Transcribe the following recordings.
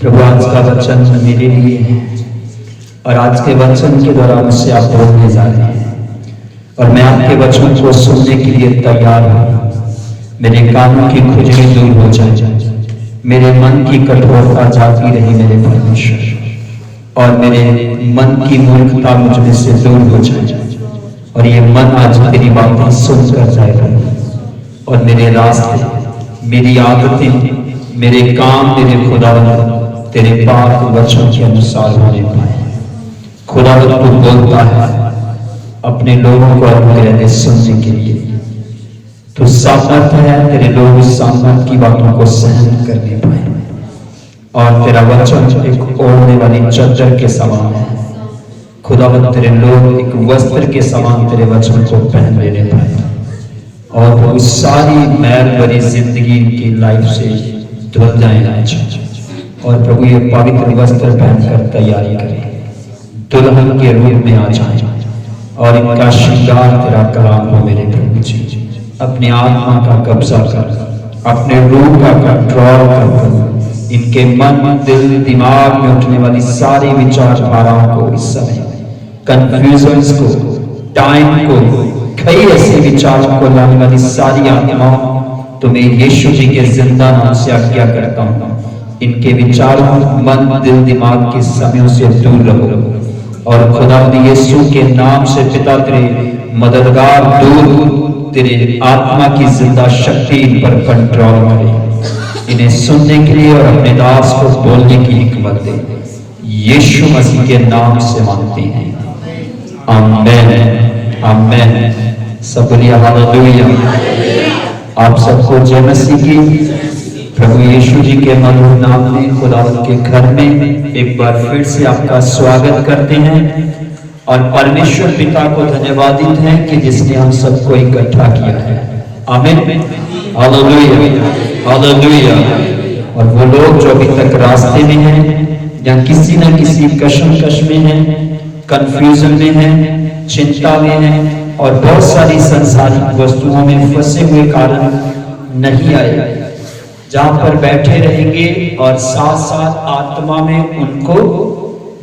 प्रभु आज का वचन मेरे लिए है और आज के वचन के द्वारा मुझसे आप बोलने जा रहे हैं और मैं आपके वचन को सुनने के लिए तैयार हूँ। मेरे कानों की खुजली दूर हो जाए, मेरे मन की कठोरता जाती रही मेरे परमेश्वर, और मेरे मन की मूर्खता मुझमें से दूर हो जाए और ये मन आज तेरी बातें सुनकर जाए और मेरे रास्ते, मेरी आदतें, मेरे काम तेरे खुदावंद तेरे पाक वचन के अनुसार होने पाए। खुदावंद तू बोलता है अपने लोगों को अनुग्रह दे सुनने के लिए। तो सामर्थ है तेरे लोग इस सामर्थ की बातों को सहन करने पाए और तेरा वचन एक ओढ़ने वाली चादर के समान है। खुदावंद तेरे लोग एक वस्त्र के समान तेरे वचन को पहन लेने पाए और वो सारी मैल भरी जिंदगी की लाइफ से धुल जाए और प्रभु ये पवित्र वस्त्र पहनकर तैयारी करें, दुल्हन के रूप में आ जाए और इनका श्रृंगार तेरा कलाम हो मेरे प्रभु जी। अपने आत्मा का कब्जा कर, अपने रूह का कंट्रोल कर, इनके मन, दिल, दिमाग में उठने वाली सारी विचारधाराओं को, इस समय कंफ्यूजन्स को, टाइम को, कई ऐसे विचारों को लाने वाली सारी आत्माओं तुम्हें यीशु जी के जिंदा नाम से आज्ञा करता हूँ। इनके विचारों, मन, दिल, दिमाग के समयों से दूर रहो और खुदावंद यीशु के नाम से पिता तेरे मददगार दूर तेरे आत्मा की जिंदा शक्ति इन पर कंट्रोल करे। इन्हें सुनने के लिए और अपने दास को बोलने की हिकमत दे, यीशु मसीह के नाम से मांगते हैं, आमीन आमीन। सब बोलिए हालेलुया। आप सबको जय मसीह की। प्रभु यीशु जी के मधुर नाम में खुदावंद के घर में एक बार फिर से आपका स्वागत करते हैं और परमेश्वर पिता को धन्यवादित हैं कि जिसने हम सबको इकट्ठा किया है। आमीन हालेलुया हालेलुया। और वो लोग जो अभी तक रास्ते में हैं या किसी न किसी कशमकश में हैं, कंफ्यूजन में हैं, चिंता में हैं और बहुत सारी संसारिक वस्तुओं में फंसे हुए कारण नहीं आए, जहां पर बैठे रहेंगे और साथ साथ आत्मा में उनको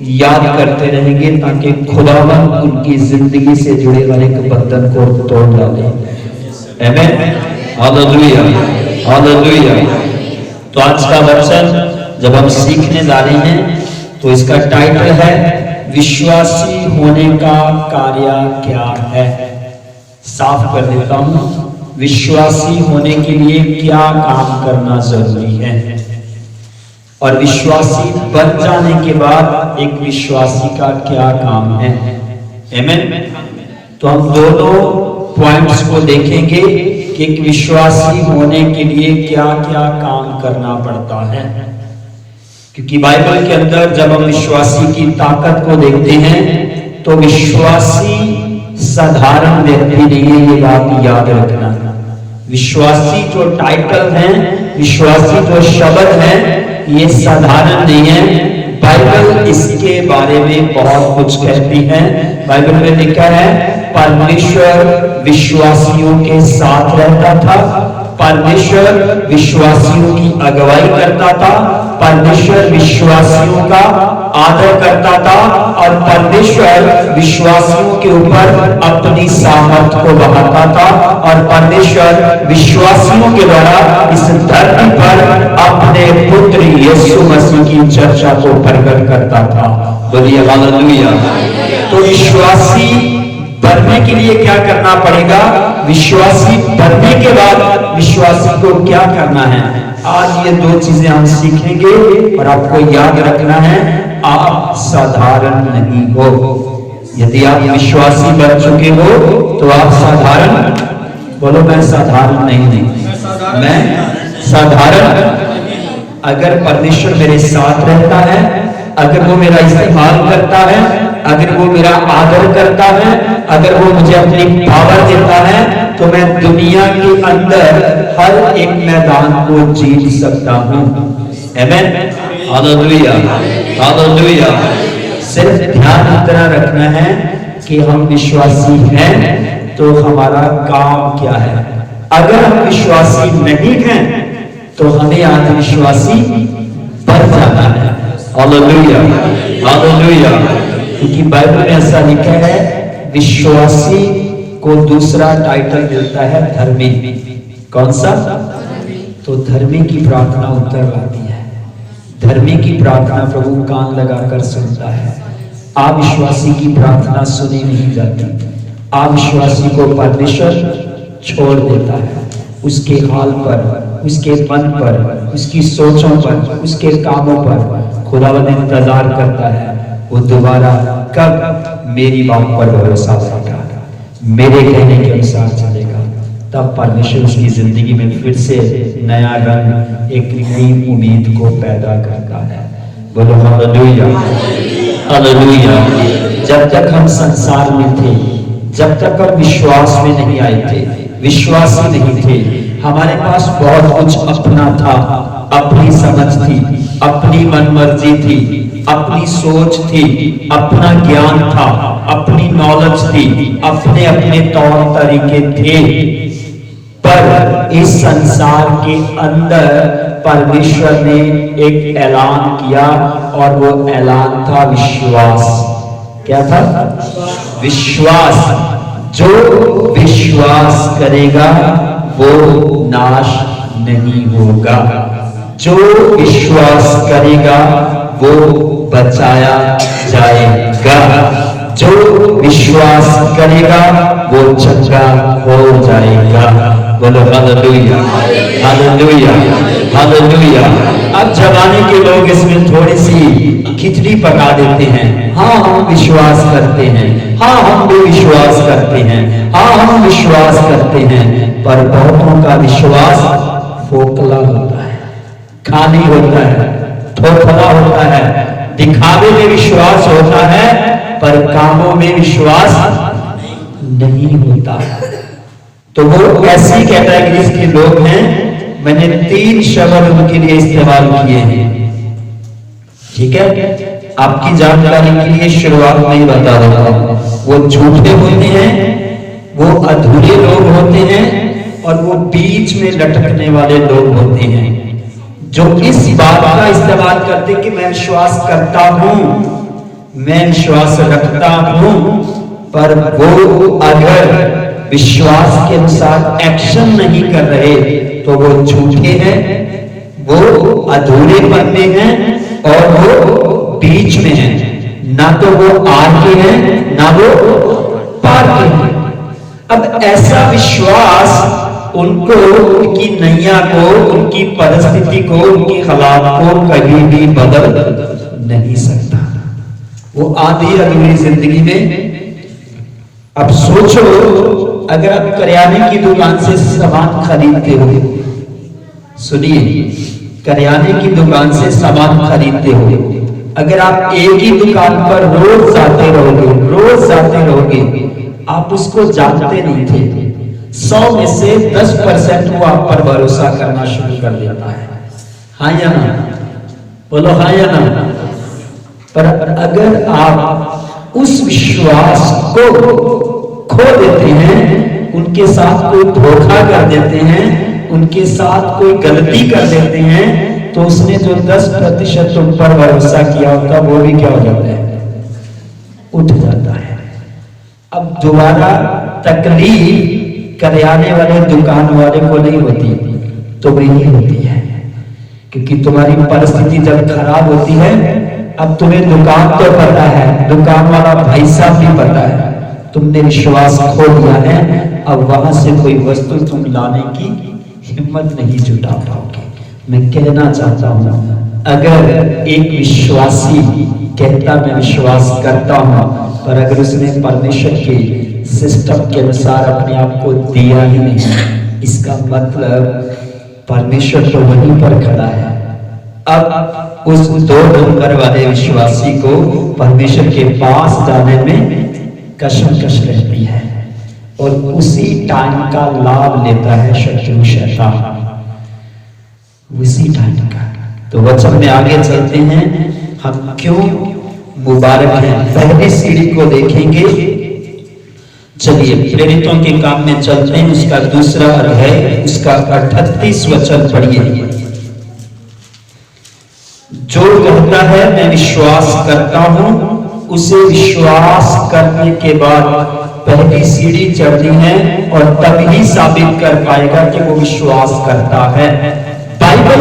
याद करते रहेंगे ताकि खुदावंद उनकी जिंदगी से जुड़े वाले बंधन को तोड़ डाले। आमीन हालेलुया हालेलुया। तो आज का वचन जब हम सीखने जा रहे हैं तो इसका टाइटल है विश्वासी होने का कार्य क्या है। साफ कर देता हूं, विश्वासी होने के लिए क्या काम करना जरूरी है और विश्वासी बन जाने के बाद एक विश्वासी का क्या काम है। आमीन। तो हम दोनों पॉइंट्स को देखेंगे कि एक विश्वासी होने के लिए क्या क्या काम करना पड़ता है, क्योंकि बाइबल के अंदर जब हम विश्वासी की ताकत को देखते हैं तो विश्वासी साधारण व्यक्ति नहीं है, ये बात याद रखना। विश्वासी जो टाइटल है, विश्वासी जो शब्द है, ये साधारण नहीं है। बाइबल इसके बारे में बहुत कुछ कहती है। बाइबल में लिखा है परमेश्वर विश्वासियों के साथ रहता था, परमेश्वर विश्वासियों की अगुवाई करता था, परमेश्वर विश्वासियों का आदर करता था और परमेश्वर विश्वासियों के ऊपर अपनी सामर्थ को बढ़ाता था और परमेश्वर विश्वासियों के द्वारा इस धरती पर अपने पुत्र यीशु मसीह की चर्चा को प्रकट करता था। बोलिए हालेलुया। तो विश्वासी बनने के लिए क्या करना पड़ेगा, विश्वासी बनने के बाद विश्वासी को क्या करना है, आज ये दो चीजें हम सीखेंगे और आपको याद रखना है, आप साधारण नहीं हो। यदि आप विश्वासी बन चुके हो तो आप साधारण, बोलो मैं साधारण नहीं, मैं साधारण। अगर परमेश्वर मेरे साथ रहता है, अगर वो मेरा इस्तेमाल करता है, अगर वो मेरा आदर करता है, अगर वो मुझे अपनी पावर देता है, तो मैं दुनिया के अंदर हर एक मैदान को जीत सकता हूं। आमीन हालेलुया हालेलुया। सिर्फ ध्यान इतना रखना है कि हम विश्वासी हैं तो हमारा काम क्या है। अगर हम विश्वासी नहीं हैं तो हमें आज विश्वासी बन जाना है। Hallelujah, hallelujah. क्योंकि बाइबल में ऐसा लिखा है, विश्वासी को दूसरा टाइटल मिलता है धर्मी। कौन सा? तो धर्मी की प्रार्थना उत्तर लाती है। धर्मी की प्रार्थना प्रभु कान लगाकर सुनता है। अविश्वासी की प्रार्थना सुनी नहीं जाती। अविश्वासी को परमेश्वर छोड़ देता है। उसके हाल पर, उसके मन पर, उसकी सोचों पर, उसके कामों पर खुदावंद इंतजार करता है। वो दोबारा कब मेरी बात पर भरोसा करेगा, मेरे कहने के अनुसार चलेगा, तब परमेश्वर उसकी जिंदगी में फिर से नया रंग, एक नई उम्मीद को पैदा करता है। बोलो हालेलुया, हालेलुया। जब तक हम संसार में थे, जब तक हम विश्वास में नहीं आए थे, विश्वासी नहीं थे, हमारे पास बहुत कुछ अपना था, अपनी समझ थी, अपनी मनमर्जी थी, अपनी सोच थी, अपना ज्ञान था, अपनी नॉलेज थी, अपने अपने तौर तरीके थे। पर इस संसार के अंदर परमेश्वर ने एक ऐलान किया, और वो ऐलान था विश्वास। क्या था? विश्वास। जो विश्वास करेगा वो नाश नहीं होगा। जो विश्वास करेगा वो बचाया जाएगा। जो विश्वास करेगा वो चंगा हो जाएगा। बोलो हालेलुया, हालेलुया, हालेलुया। अब जमाने के लोग इसमें थोड़ी सी खिचड़ी पका देते हैं। हाँ हम विश्वास करते हैं, हाँ हम भी विश्वास करते हैं, हाँ हम विश्वास करते हैं। पर बहुतों का विश्वास खोखला होता है, खाली होता है, खोखला होता है। दिखावे में विश्वास होता है, पर कामों में विश्वास नहीं होता। तो वो ऐसी कैटेगरीज के लोग हैं। मैंने 3 शब्द उनके लिए इस्तेमाल किए हैं, ठीक है? आपकी जानकारी के लिए शुरुआत में ही बता रहा हूं। वो झूठे होते हैं, वो अधूरे लोग होते हैं, और वो बीच में लटकने वाले लोग होते हैं, जो इस बात का इस्तेमाल करते कि मैं विश्वास करता हूं, मैं विश्वास रखता हूं, पर वो अगर विश्वास के अनुसार एक्शन नहीं कर रहे तो वो झूठे हैं, वो अधूरेपन में हैं, और वो बीच में हैं। ना तो वो आगे हैं, ना वो पार हैं। अब ऐसा विश्वास उनको, उनकी नैया को, उनकी परिस्थिति को, उनकी हालात को कभी भी बदल नहीं सकता। वो आधी अधूरी जिंदगी में। अब सोचो, अगर आप करियाने की दुकान से सामान खरीदते हो, सुनिए, करियाने की दुकान से सामान खरीदते हो, अगर आप एक ही दुकान पर रोज जाते रहोगे, रोज जाते रहोगे, आप उसको जानते नहीं थे, 100 में से 10% वो आप पर भरोसा करना शुरू कर देता है। हाँ या ना? बोलो हाँ या ना? पर अगर आप उस विश्वास को खो देते हैं, उनके साथ कोई धोखा कर देते हैं, उनके साथ कोई गलती कर देते हैं, तो उसने जो 10% तुम पर भरोसा किया होता, वो भी क्या हो जाता है? उठ जाता है। अब दोबारा तकलीफ करियाने वाले दुकान वाले को नहीं होती, तो वही होती है। क्योंकि तुम्हारी परिस्थिति जब खराब होती है, अब तुम्हें दुकान तो पता है, दुकान वाला भाई साहब भी पता है, तुमने विश्वास खो दिया है, अब वहां से कोई वस्तु तुम लाने की हिम्मत नहीं जुटा पाओगे। मैं कहना चाहता हूं, अगर एक विश्वासी कहता मैं विश्वास करता हूं, पर अगर उसने परमेश्वर के सिस्टम के अनुसार अपने आप को दिया ही नहीं, इसका मतलब परमेश्वर तो वहीं पर खड़ा है। अब उस 2 नंबर वाले विश्वासी को परमेश्वर के पास जाने में कशमकश रहती है, और उसी टाइम का लाभ लेता है शत्रु शैतान, उसी टाइम का। तो वचन में आगे चलते हैं, हम क्यों मुबारक हैं। पहली सीढ़ी को देखेंगे। चलिए प्रेरितों के काम में चलते हैं, उसका दूसरा अध्याय, उसका 38 वचन पढ़िए। जो कहता बोलता है मैं विश्वास करता हूं, उसे विश्वास करने के बाद पहली सीढ़ी चढ़नी है और तभी साबित कर पाएगा कि वो विश्वास करता है। बाइबल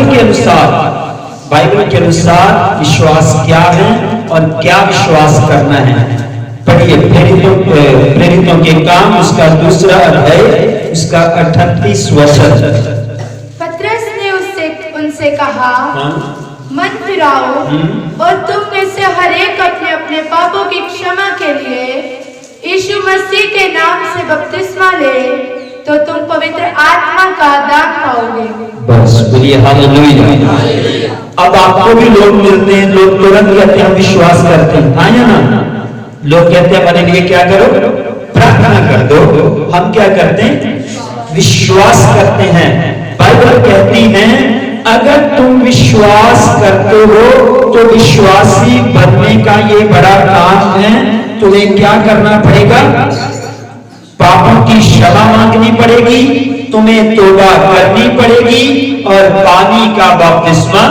के अनुसार विश्वास क्या है और क्या विश्वास करना है। पढ़िए प्रेरितों के काम उसका 2 अध्याय उसका 38 वचन। पतरस ने उनसे कहा, मन फिराओ और तुम में से हर एक अपने अपने पापों की क्षमा के लिए यीशु मसीह के नाम से बपतिस्मा ले, तो तुम पवित्र आत्मा का दान पाओगे। बस बोलिए हालेलुया। अब आपको भी लोग मिलते हैं, लोग तुरंत कहते हैं विश्वास करते हैं, हाँ या ना? लोग कहते हैं हमारे लिए क्या करो, प्रार्थना कर दो। हम क्या करते हैं, विश्वास करते हैं। बाइबल कहती है अगर तुम विश्वास करते हो तो विश्वासी बनने का ये बड़ा काम है। तुम्हें क्या करना पड़ेगा, पापों की क्षमा मांगनी पड़ेगी, तुम्हें तौबा करनी पड़ेगी और पानी का बपतिस्मा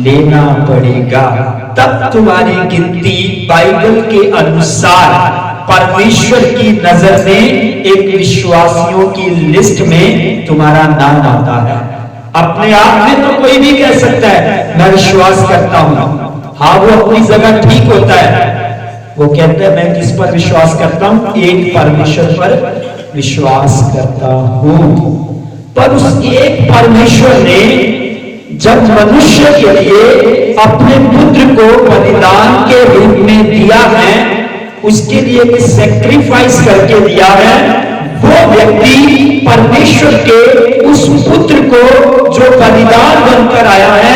लेना पड़ेगा। तब तुम्हारी गिनती बाइबल के अनुसार परमेश्वर की नजर में एक विश्वासियों की लिस्ट में तुम्हारा नाम आता है। अपने आप में तो कोई भी कह सकता है मैं विश्वास करता हूं, हाँ वो अपनी जगह ठीक होता है। वो कहता है मैं किस पर विश्वास करता हूं, एक परमेश्वर पर विश्वास करता हूं। पर उस एक परमेश्वर ने जब मनुष्य के लिए अपने पुत्र को बलिदान के रूप में दिया है, उसके लिए एक सैक्रिफाइस करके दिया है, वो व्यक्ति परमेश्वर के उस पुत्र को जो बलिदान बनकर आया है,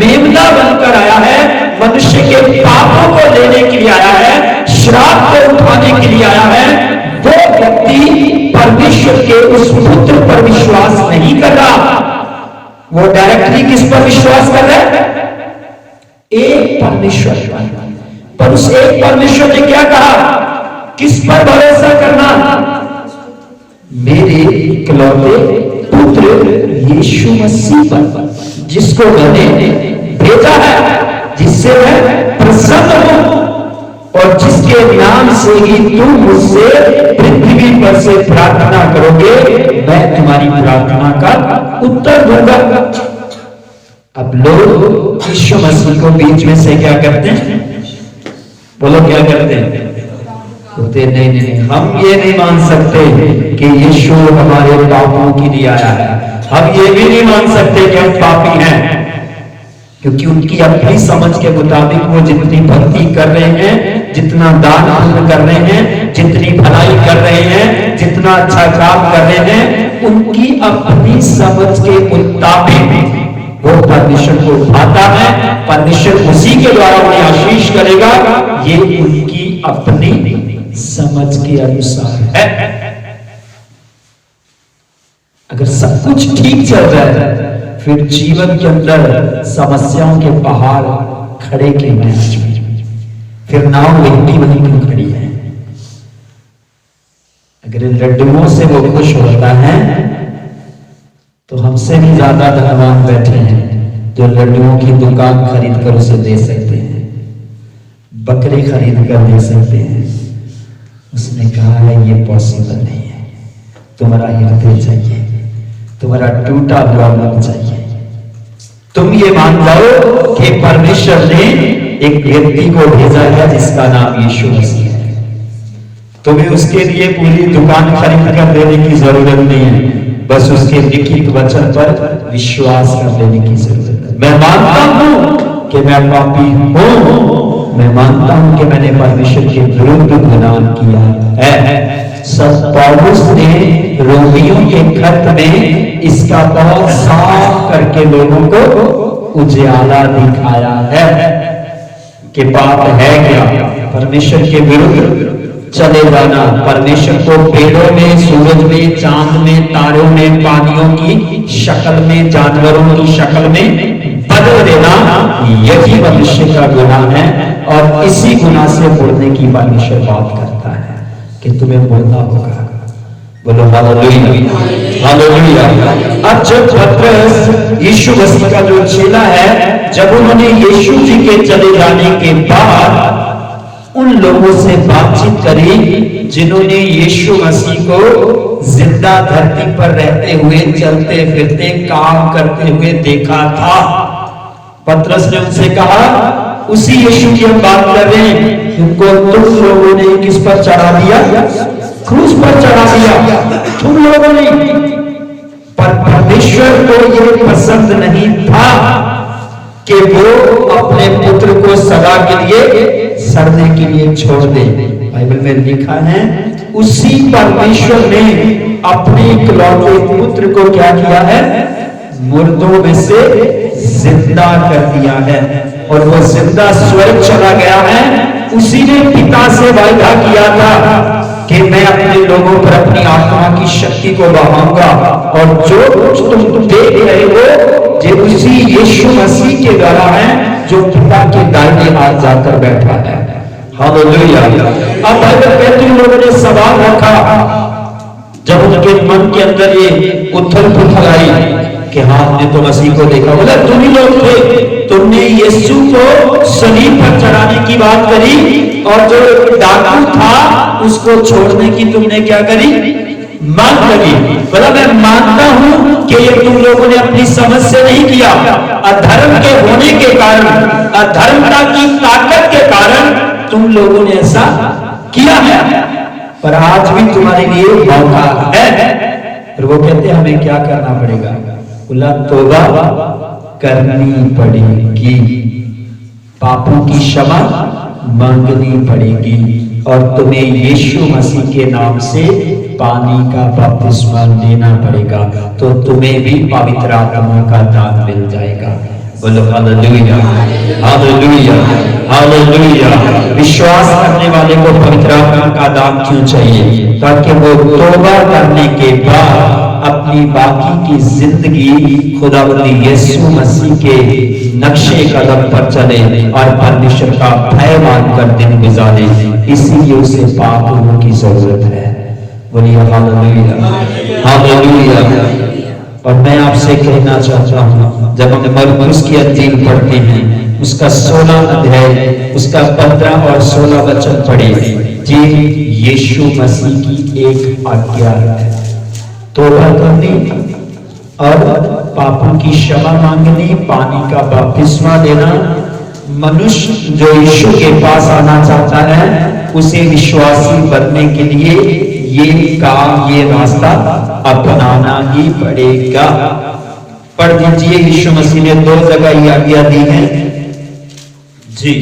मेमना बनकर आया है, मनुष्य के पापों को लेने के लिए आया है, श्राप को उठाने के लिए आया है, वो व्यक्ति परमेश्वर के उस पुत्र पर विश्वास नहीं कर रहा। वो डायरेक्टली किस पर विश्वास कर रहा है, एक परमेश्वर पर। उस एक परमेश्वर ने क्या कहा, किस पर भरोसा करना, मेरे इकलौते पुत्र यीशु मसीह पर, जिसको मैंने भेजा है, जिससे मैं प्रसन्न हूं और जिसके नाम से ही तुम मुझसे पृथ्वी पर से प्रार्थना करोगे, मैं तुम्हारी प्रार्थना का उत्तर दूंगा। अब लोग यीशु मसीह को बीच में से क्या करते हैं, बोलो क्या करते हैं, बोलते नहीं, हम ये नहीं मान सकते कि यीशु हमारे पापों के लिए आया है। हम ये भी नहीं मान सकते कि हम पापी हैं, क्योंकि उनकी अपनी समझ के मुताबिक वो जितनी भक्ति कर रहे हैं, जितना दान पुण्य कर रहे हैं, जितनी भलाई कर रहे हैं, जितना अच्छा काम कर रहे हैं, उनकी अपनी समझ के मुताबिक वो परमेश्वर को उठाता है, परमेश्वर उसी के द्वारा उन्हें आशीष करेगा। ये उनकी अपनी समझ के अनुसार है। अगर सब कुछ ठीक चल रहा है, फिर जीवन के अंदर समस्याओं के पहाड़ खड़े क्यों हैं, फिर नाव वही वहीं क्यों खड़ी है। अगर इन लड्डुओं से वो खुश होता है तो हमसे भी ज्यादा धनवान बैठे हैं जो लड्डुओं की दुकान खरीद कर उसे दे सकते हैं, बकरे खरीद कर दे सकते हैं। उसने कहा है ये पॉसिबल नहीं है, तुम्हारा हृदय चाहिए, तुम्हारा टूटा हुआ मन चाहिए। तुम ये मान जाओ कि परमेश्वर ने एक व्यक्ति को भेजा है जिसका नाम यीशु मसीह है। तुम्हें उसके लिए पूरी दुकान खरीद कर देने की जरूरत नहीं है, बस उसके लिखित वचन पर विश्वास कर लेने की जरूरत है। मैं मानता हूं कि मैं पापी हूं, मैं मानता हूं कि मैंने परमेश्वर के विरुद्ध गुनाह किया है। संत पौलुस ने रोमियों के खत में इसका बहुत साफ करके लोगों को उजाला दिखाया है कि पाप है क्या, परमेश्वर के विरुद्ध चले जाना, परमेश्वर को पेड़ों में, सूरज में, चांद में, तारों में, पानियों की शक्ल में, जानवरों की शक्ल में बदल देना, यही मनुष्य का गुनाह है। और इसी गुनाह से मुड़ने की परमेश्वर बात करता है कि तुम्हें मुड़ना होगा। बोलो हालेलुया, हालेलुया। अब जब पतरस यीशु मसीह का जो चेला है, जब उन्होंने यीशु जी के चले जाने के बाद उन लोगों से बातचीत करी जिन्होंने यीशु मसीह को जिंदा धरती पर रहते हुए, चलते फिरते, काम करते हुए देखा था, पतरस ने उनसे कहा, उसी यीशु की हम बात कर रहे हैं, उनको तुम लोगों ने किस पर चढ़ा दिया? क्रूस पर चढ़ा दिया तुम लोगों ने। पर परमेश्वर को यह पसंद नहीं था कि वो अपने पुत्र को सदा के लिए सड़ने के लिए छोड़ दे। बाइबल में लिखा है, उसी परमेश्वर ने अपने इकलौते पुत्र को क्या किया है? मुर्दों में से जिंदा कर दिया है, और वो जिंदा स्वर्ग चला गया है। उसी ने पिता से वायदा किया था कि मैं अपने लोगों पर अपनी आत्मा की शक्ति को बहाऊंगा, और जो कुछ तुम देख रहे हो ये उसी यीशु मसीह के द्वारा है जो पिता के दाहिने हाथ जाकर बैठा है। हालेलुया। अब बाइबल कहती है, लोगों ने सवाल रखा जब उनके मन के अंदर ये उथल पुथल आई कि हाँ, हमने तो मसीह को देखा। बोला, तुम ही लोग थे, तुमने यीशु को सलीब पर चढ़ाने की बात करी, और जो डाकू था उसको छोड़ने की तुमने क्या करी? मांग करी। बोला, मैं मानता हूं कि ये तुम लोगों ने अपनी समझ से नहीं किया, अधर्म के होने के कारण, अधर्मता की ताकत के कारण तुम लोगों ने ऐसा किया है, पर आज भी तुम्हारे लिए मौका है। और वो कहते हमें क्या करना पड़ेगा? बोला, तौबा करनी पड़ेगी, पापों की क्षमा मांगनी पड़ेगी, और तुम्हें यीशु मसीह के नाम से पानी का बपतिस्मा लेना पड़ेगा, तो तुम्हें भी पवित्र आत्मा का दान मिल जाएगा। बोलो हालेलुया, हालेलुया, हालेलुया। विश्वास करने वाले को पवित्र आत्मा का दान क्यों चाहिए? ताकि वो तौबा करने के बाद अपनी बाकी की जिंदगी खुदावंदी यीशु मसीह के नक्शे कदम पर चले और परमेश्वर का भय मानकर दिन गुजारे। इसीलिए उसे पाप होने की जरूरत है। बोलिए हालेलुया, हालेलुया। और मैं आपसे कहना चाहता हूं, जब हम मरकुस की अंजील पढ़ते हैं, उसका 16 अध्याय, उसका 15 और 16 वचन पढ़े, ये यीशु मसीह की एक आज्ञा है, तौबा करनी और पापों की क्षमा मांगनी, पानी का बपतिस्मा लेना। मनुष्य जो यीशु के पास आना चाहता है, उसे विश्वासी बनने के लिए ये काम, ये रास्ता अपनाना ही पड़ेगा। पढ़ दीजिए, यीशु मसीह ने 2 जगह ये आज्ञा दी है जी।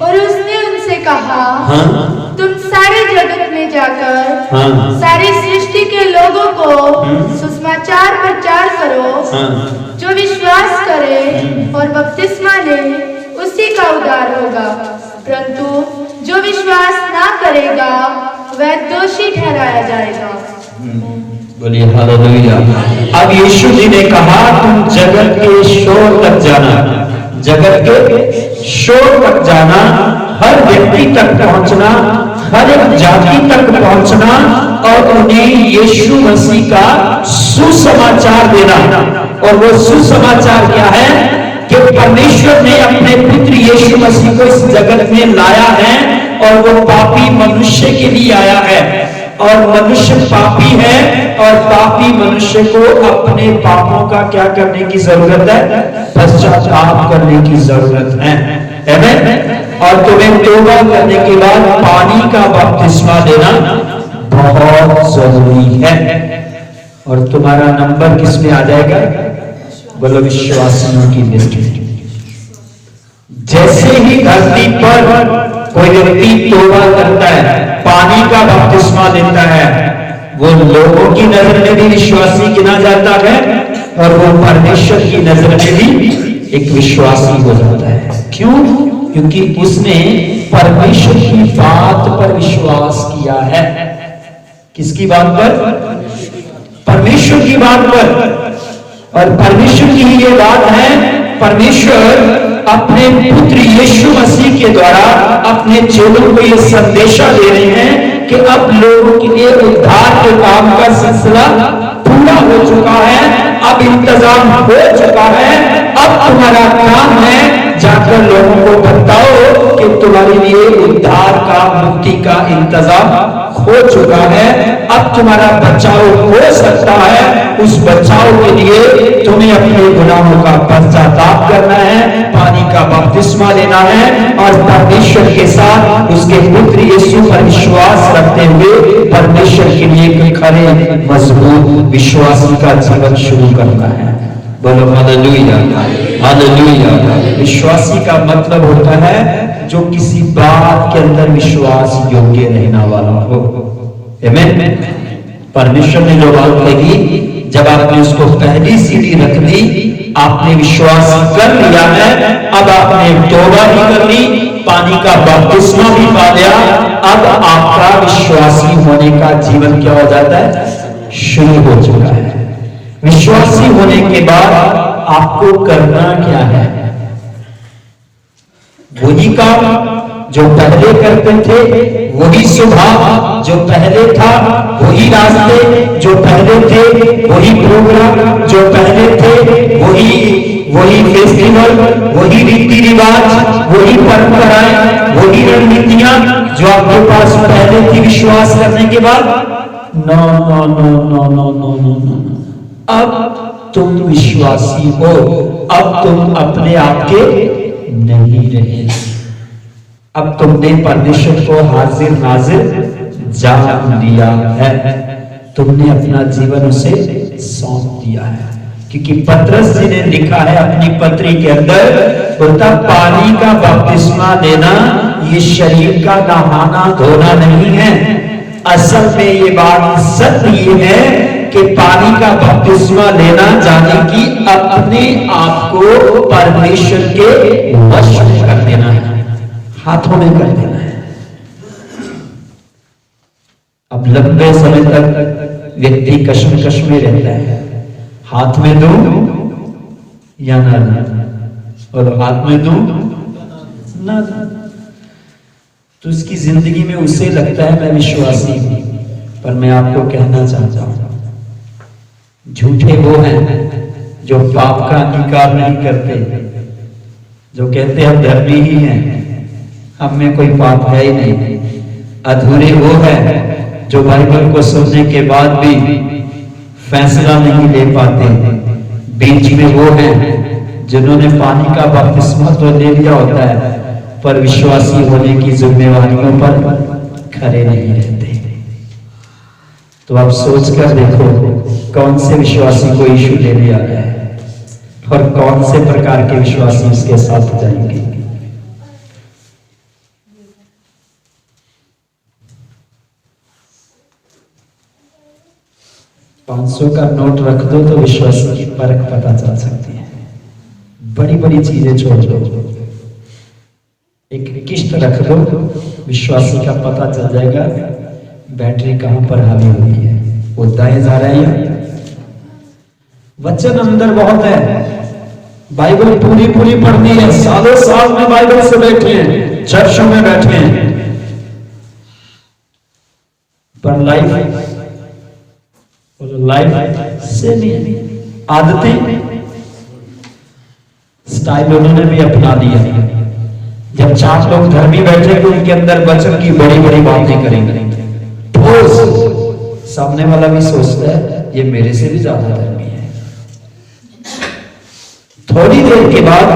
और उसने उनसे कहा, हाँ? तुम सारे जगत में जाकर हाँ? सारी सृष्टि के लोगों को सुसमाचार प्रचार करो। हाँ? जो विश्वास करे और बपतिस्मा ले उसी का उद्धार होगा, परंतु जो विश्वास ना करेगा वह दोषी ठहराया जाएगा। बोलिए हालेलुया। अब यीशु जी ने कहा, तुम जगत के शोर तक जाना, जगत के शोर तक जाना, हर व्यक्ति तक पहुंचना, हर एक जाति तक पहुंचना, और उन्हें यीशु मसीह का सुसमाचार देना। और वो सुसमाचार क्या है? कि परमेश्वर ने अपने पुत्र यीशु मसीह को इस जगत में लाया है, और वो पापी मनुष्य के लिए आया है, और मनुष्य पापी है, और पापी मनुष्य को अपने पापों का क्या करने की जरूरत है? पश्चाताप करने की जरूरत है। आमीन। और तुम्हें तौबा करने के बाद पानी का बपतिस्मा लेना बहुत जरूरी है। और तुम्हारा नंबर किस में आ जाएगा? बोलो, विश्वासियों की लिस्ट में। जैसे ही धरती पर कोई व्यक्ति तौबा करता है, पानी का बपतिस्मा लेता है, वो लोगों की नजर में भी विश्वासी गिना जाता है, और वो परमेश्वर की नजर में भी एक विश्वासी हो जाता है। क्यों? क्योंकि उसने परमेश्वर की बात पर विश्वास किया है। किसकी बात पर? परमेश्वर की बात पर। और परमेश्वर की ही ये बात है, परमेश्वर अपने पुत्र यीशु मसीह के द्वारा अपने चेलों को ये संदेशा दे रहे हैं कि अब लोगों के लिए उद्धार के काम का सिलसिला पूरा हो चुका है, अब इंतजाम हो चुका है। अब तुम्हारा काम है जाकर लोगों को बताओ कि तुम्हारे लिए उद्धार का, मुक्ति का इंतजाम हो चुका है। अब तुम्हारा बचाव हो सकता है। उस बचाव के लिए तुम्हें अपने गुनाहों का पश्चाताप करना है, पानी का बपतिस्मा लेना है और परमेश्वर के साथ उसके पुत्र यीशु पर विश्वास रखते हुए परमेश्वर के लिए एक खरे मजबूत विश्वासी का जीवन शुरू करना है। बोलो हालेलुया, हालेलुया। विश्वासी का मतलब होता है जो किसी बात के अंदर विश्वास योग्य रहने वाला हो। आमीन। परमेश्वर ने जो बात कही, जब आपने उसको पहली सीढ़ी रख दी, आपने विश्वास कर लिया है, अब आपने तौबा भी कर ली, पानी का बपतिस्मा भी पा लिया, अब आपका विश्वासी होने का जीवन क्या हो जाता है? शुरू हो चुका है। विश्वासी होने के बाद आपको करना क्या है? वही काम जो पहले करते थे, वही स्वभाव जो पहले था, वही रास्ते जो पहले थे, वही प्रोग्राम जो पहले थे, वही फेस्टिवल, वही रीति रिवाज, वही परंपराएं, वही रणनीतियां जो आपके पास पहले थी विश्वास करने के बाद। No no no no no no no no. अब तुम विश्वासी हो, अब तुम अपने आप के नहीं रहे, अब तुमने परमेश्वर को हाजिर नाजिर जान लिया है, तुमने अपना जीवन उसे सौंप दिया है। क्योंकि पतरस जी ने लिखा है अपनी पत्री के अंदर, बोलता पानी का बपतिस्मा लेना ये शरीर का नहाना धोना नहीं है। असल में ये बात सत्य ये है कि पानी का बपतिस्मा लेना जाने की अपने आप को परमेश्वर के वश में कर देना है, हाथों में कर देना है। अब लंबे समय तक व्यक्ति कश्मकश में रहता है, हाथ में दूं या ना दूं, और हाथ में दूं ना दूं, तो उसकी जिंदगी में उसे लगता है मैं विश्वासी हूं। पर मैं आपको कहना चाहता हूं, झूठे वो हैं जो पाप का अंगीकार नहीं करते, जो कहते हम धर्मी ही हैं, हम में कोई पाप है ही नहीं। अधूरे वो हैं जो बाइबल को सुनने के बाद भी फैसला नहीं ले पाते। बीच में वो हैं जिन्होंने पानी का बपतिस्मा तो ले लिया होता है, पर विश्वासी होने की जिम्मेवारियों पर खड़े नहीं रहते। तो आप सोच कर देखो, कौन से विश्वासी को यीशु लेने आ गया है और कौन से प्रकार के विश्वासी उसके साथ जाएंगे। 500 का नोट रख दो तो विश्वासी की परख पता चल सकती है। बड़ी बड़ी चीजें छोड़ दो, एक किस्त रख दो, विश्वासी का पता चल जाएगा बैटरी कहां पर हावी हुई है, वो दाएं जा रहे हैं। वचन अंदर बहुत है, बाइबल पूरी पूरी पढ़नी है, सालों साल में बाइबल से बैठे हैं, चर्चों में बैठे हैं, पर लाइफ से नहीं। आदतें स्टाइल उन्होंने भी अपना लिया। जब 4 लोग धर्मी बैठे तो उनके अंदर वचन की बड़ी बड़ी बातें करेंगे, सामने वाला भी सोचता है ये मेरे से भी ज्यादा धर्मी है। थोड़ी देर के बाद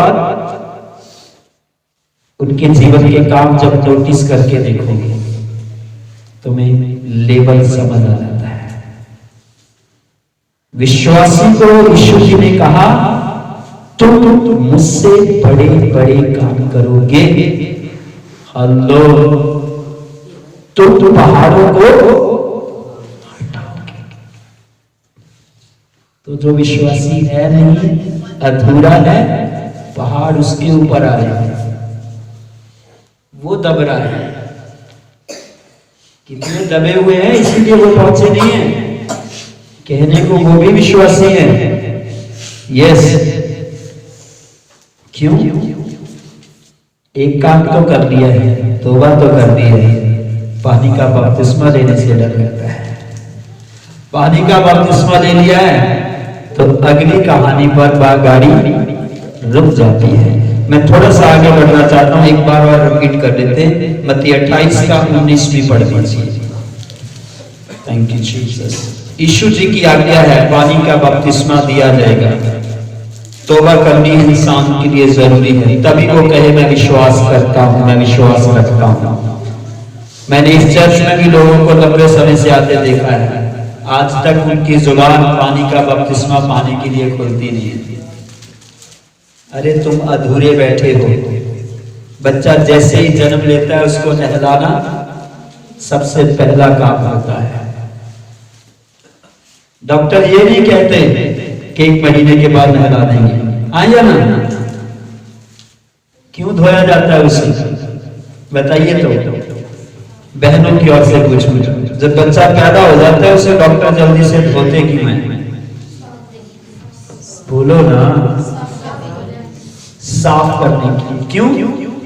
उनके जीवन के काम जब नोटिस करके देखोगे तुम्हें लेवल समझ आ जाता है। विश्वासी को यीशु जी ने कहा तुम मुझसे बड़े बड़े काम करोगे। हेलो, तुम पहाड़ों को हटाओगे। तो जो विश्वासी है नहीं, अधूरा है, पहाड़ उसके ऊपर आ रहे हैं, वो दब रहा है। कितने दबे हुए हैं इसीलिए वो पहुंचे नहीं है। कहने को वो भी विश्वासी है, यस, क्यों? एक काम तो कर लिया है, तौबा तो कर दी है, पानी का बपतिस्मा लेने से डर लगता है। पानी का बपतिस्मा ले लिया है तो अगली कहानी पर गाड़ी रुक जाती है। मैं थोड़ा सा आगे बढ़ना चाहता हूं, एक बार और रिपीट कर लेते हैं। मत्ती 28 का 19 भी पढ़ दीजिए। Thank you Jesus. Yeshu ji की आज्ञा है, पानी का बपतिस्मा दिया जाएगा। तौबा करनी इंसान के लिए जरूरी है, तभी वो कहे मैं विश्वास करता हूं, मैं विश्वास रखता हूं। मैंने इस चर्च में भी लोगों को लंबे समय से आते देखा है, आज तक उनकी जुबान पानी का बपतिस्मा पाने के लिए खुलती नहीं है। अरे तुम अधूरे बैठे हो। बच्चा जैसे ही जन्म लेता है उसको नहलाना सबसे पहला काम होता है। डॉक्टर ये नहीं कहते कि 1 महीने के बाद नहला देंगे, आया ना। क्यों धोया जाता है उसे, बताइए तो। बहनों की ओर से पूछूं, जब बच्चा पैदा हो जाता है उसे डॉक्टर जल्दी से धोते क्यों है? बोलो ना, साफ करने की। क्यों?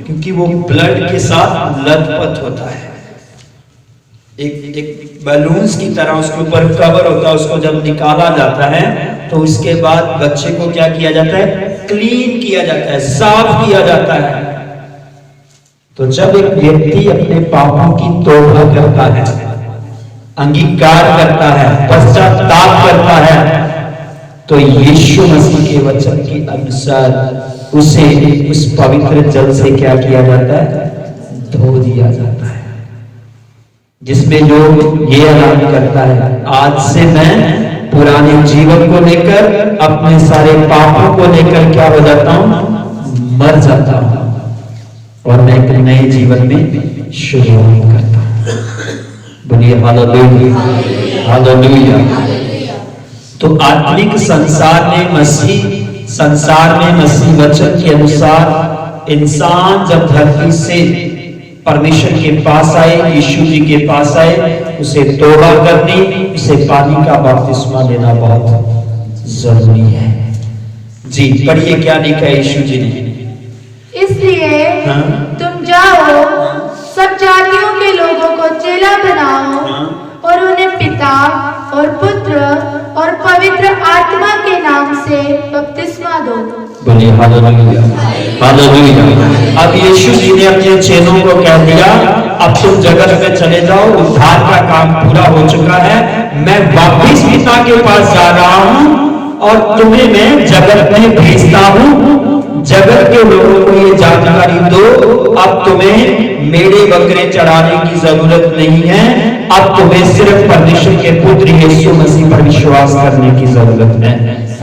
क्योंकि वो ब्लड के साथ लथपथ होता है, एक बैलून्स की तरह उसके ऊपर कवर होता है। उसको जब निकाला जाता है तो उसके बाद बच्चे को क्या किया जाता है? क्लीन किया जाता है, साफ किया जाता है। तो जब एक व्यक्ति अपने पापों की तौबा करता है, अंगीकार करता है, पश्चाताप करता है, तो यीशु मसीह के वचन के अनुसार उसे उस पवित्र जल से क्या किया जाता है? धो दिया जाता है। जिसमें जो ये ऐलान करता है, आज से मैं पुराने जीवन को लेकर, अपने सारे पापों को लेकर क्या हो जाता हूं? मर जाता हूं और मैं एक नए जीवन में शुरुआत करता हूं। बोलिए हालेलुया, हालेलुया। तो आत्मिक संसार में मसीह वचन के अनुसार इंसान जब धरती से परमेश्वर के पास आए, यीशु जी के पास आए, उसे तौबा करनी, उसे पानी का बपतिस्मा लेना बहुत जरूरी है। जी पढ़िए, क्या लिखा है यीशु जी ने? इसलिए तुम जाओ, सब जातियों के लोगों को चेला बनाओ और उन्हें पिता और पुत्र और पवित्र आत्मा के नाम से बपतिस्मा दो। बोलिए हालेलुया, हालेलुया। अब यीशु जी ने अपने चेलों को कह दिया, अब तुम जगत में चले जाओ, उद्धार का काम पूरा हो चुका है, मैं वापिस पिता के पास जा रहा हूं और तुम्हें मैं जगत में भेजता हूं। जगत के लोगों को ये जानकारी दो, अब तुम्हें मेढ़े बकरे चढ़ाने की जरूरत नहीं है, अब तुम्हें सिर्फ परमेश्वर के पुत्र यीशु मसीह पर विश्वास करने की जरूरत है।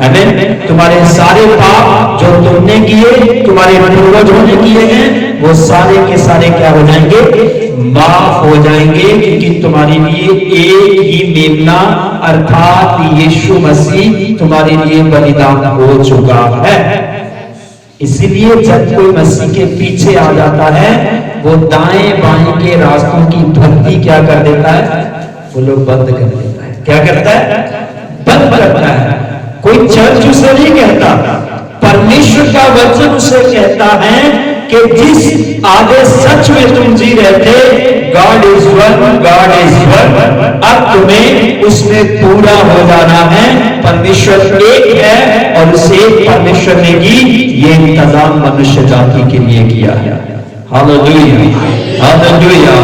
आमीन। तुम्हारे सारे पाप जो तुमने किए, तुम्हारे पूर्वजों ने किए हैं, वो सारे के सारे क्या हो जाएंगे? माफ हो जाएंगे, क्योंकि तुम्हारे लिए एक ही मेमना अर्थात यीशु मसीह तुम्हारे लिए बलिदान हो चुका है। इसीलिए जब कोई मसीह के पीछे आ जाता है, वो दाएं बाएं के रास्तों की भक्ति क्या कर देता है? वो लोग बंद कर देता है। क्या करता है? बंद करता है। कोई चर्च उसे नहीं कहता, परमेश्वर का वचन उसे कहता है कि जिस आगे सच में तुम जी रहे थे, God is one, God is one, अब तुम्हें उसमें पूरा हो जाना है। परमेश्वर एक है और उसे परमेश्वर ने ही ये इंतजाम मनुष्य जाति के लिए किया है। Hallelujah, hallelujah.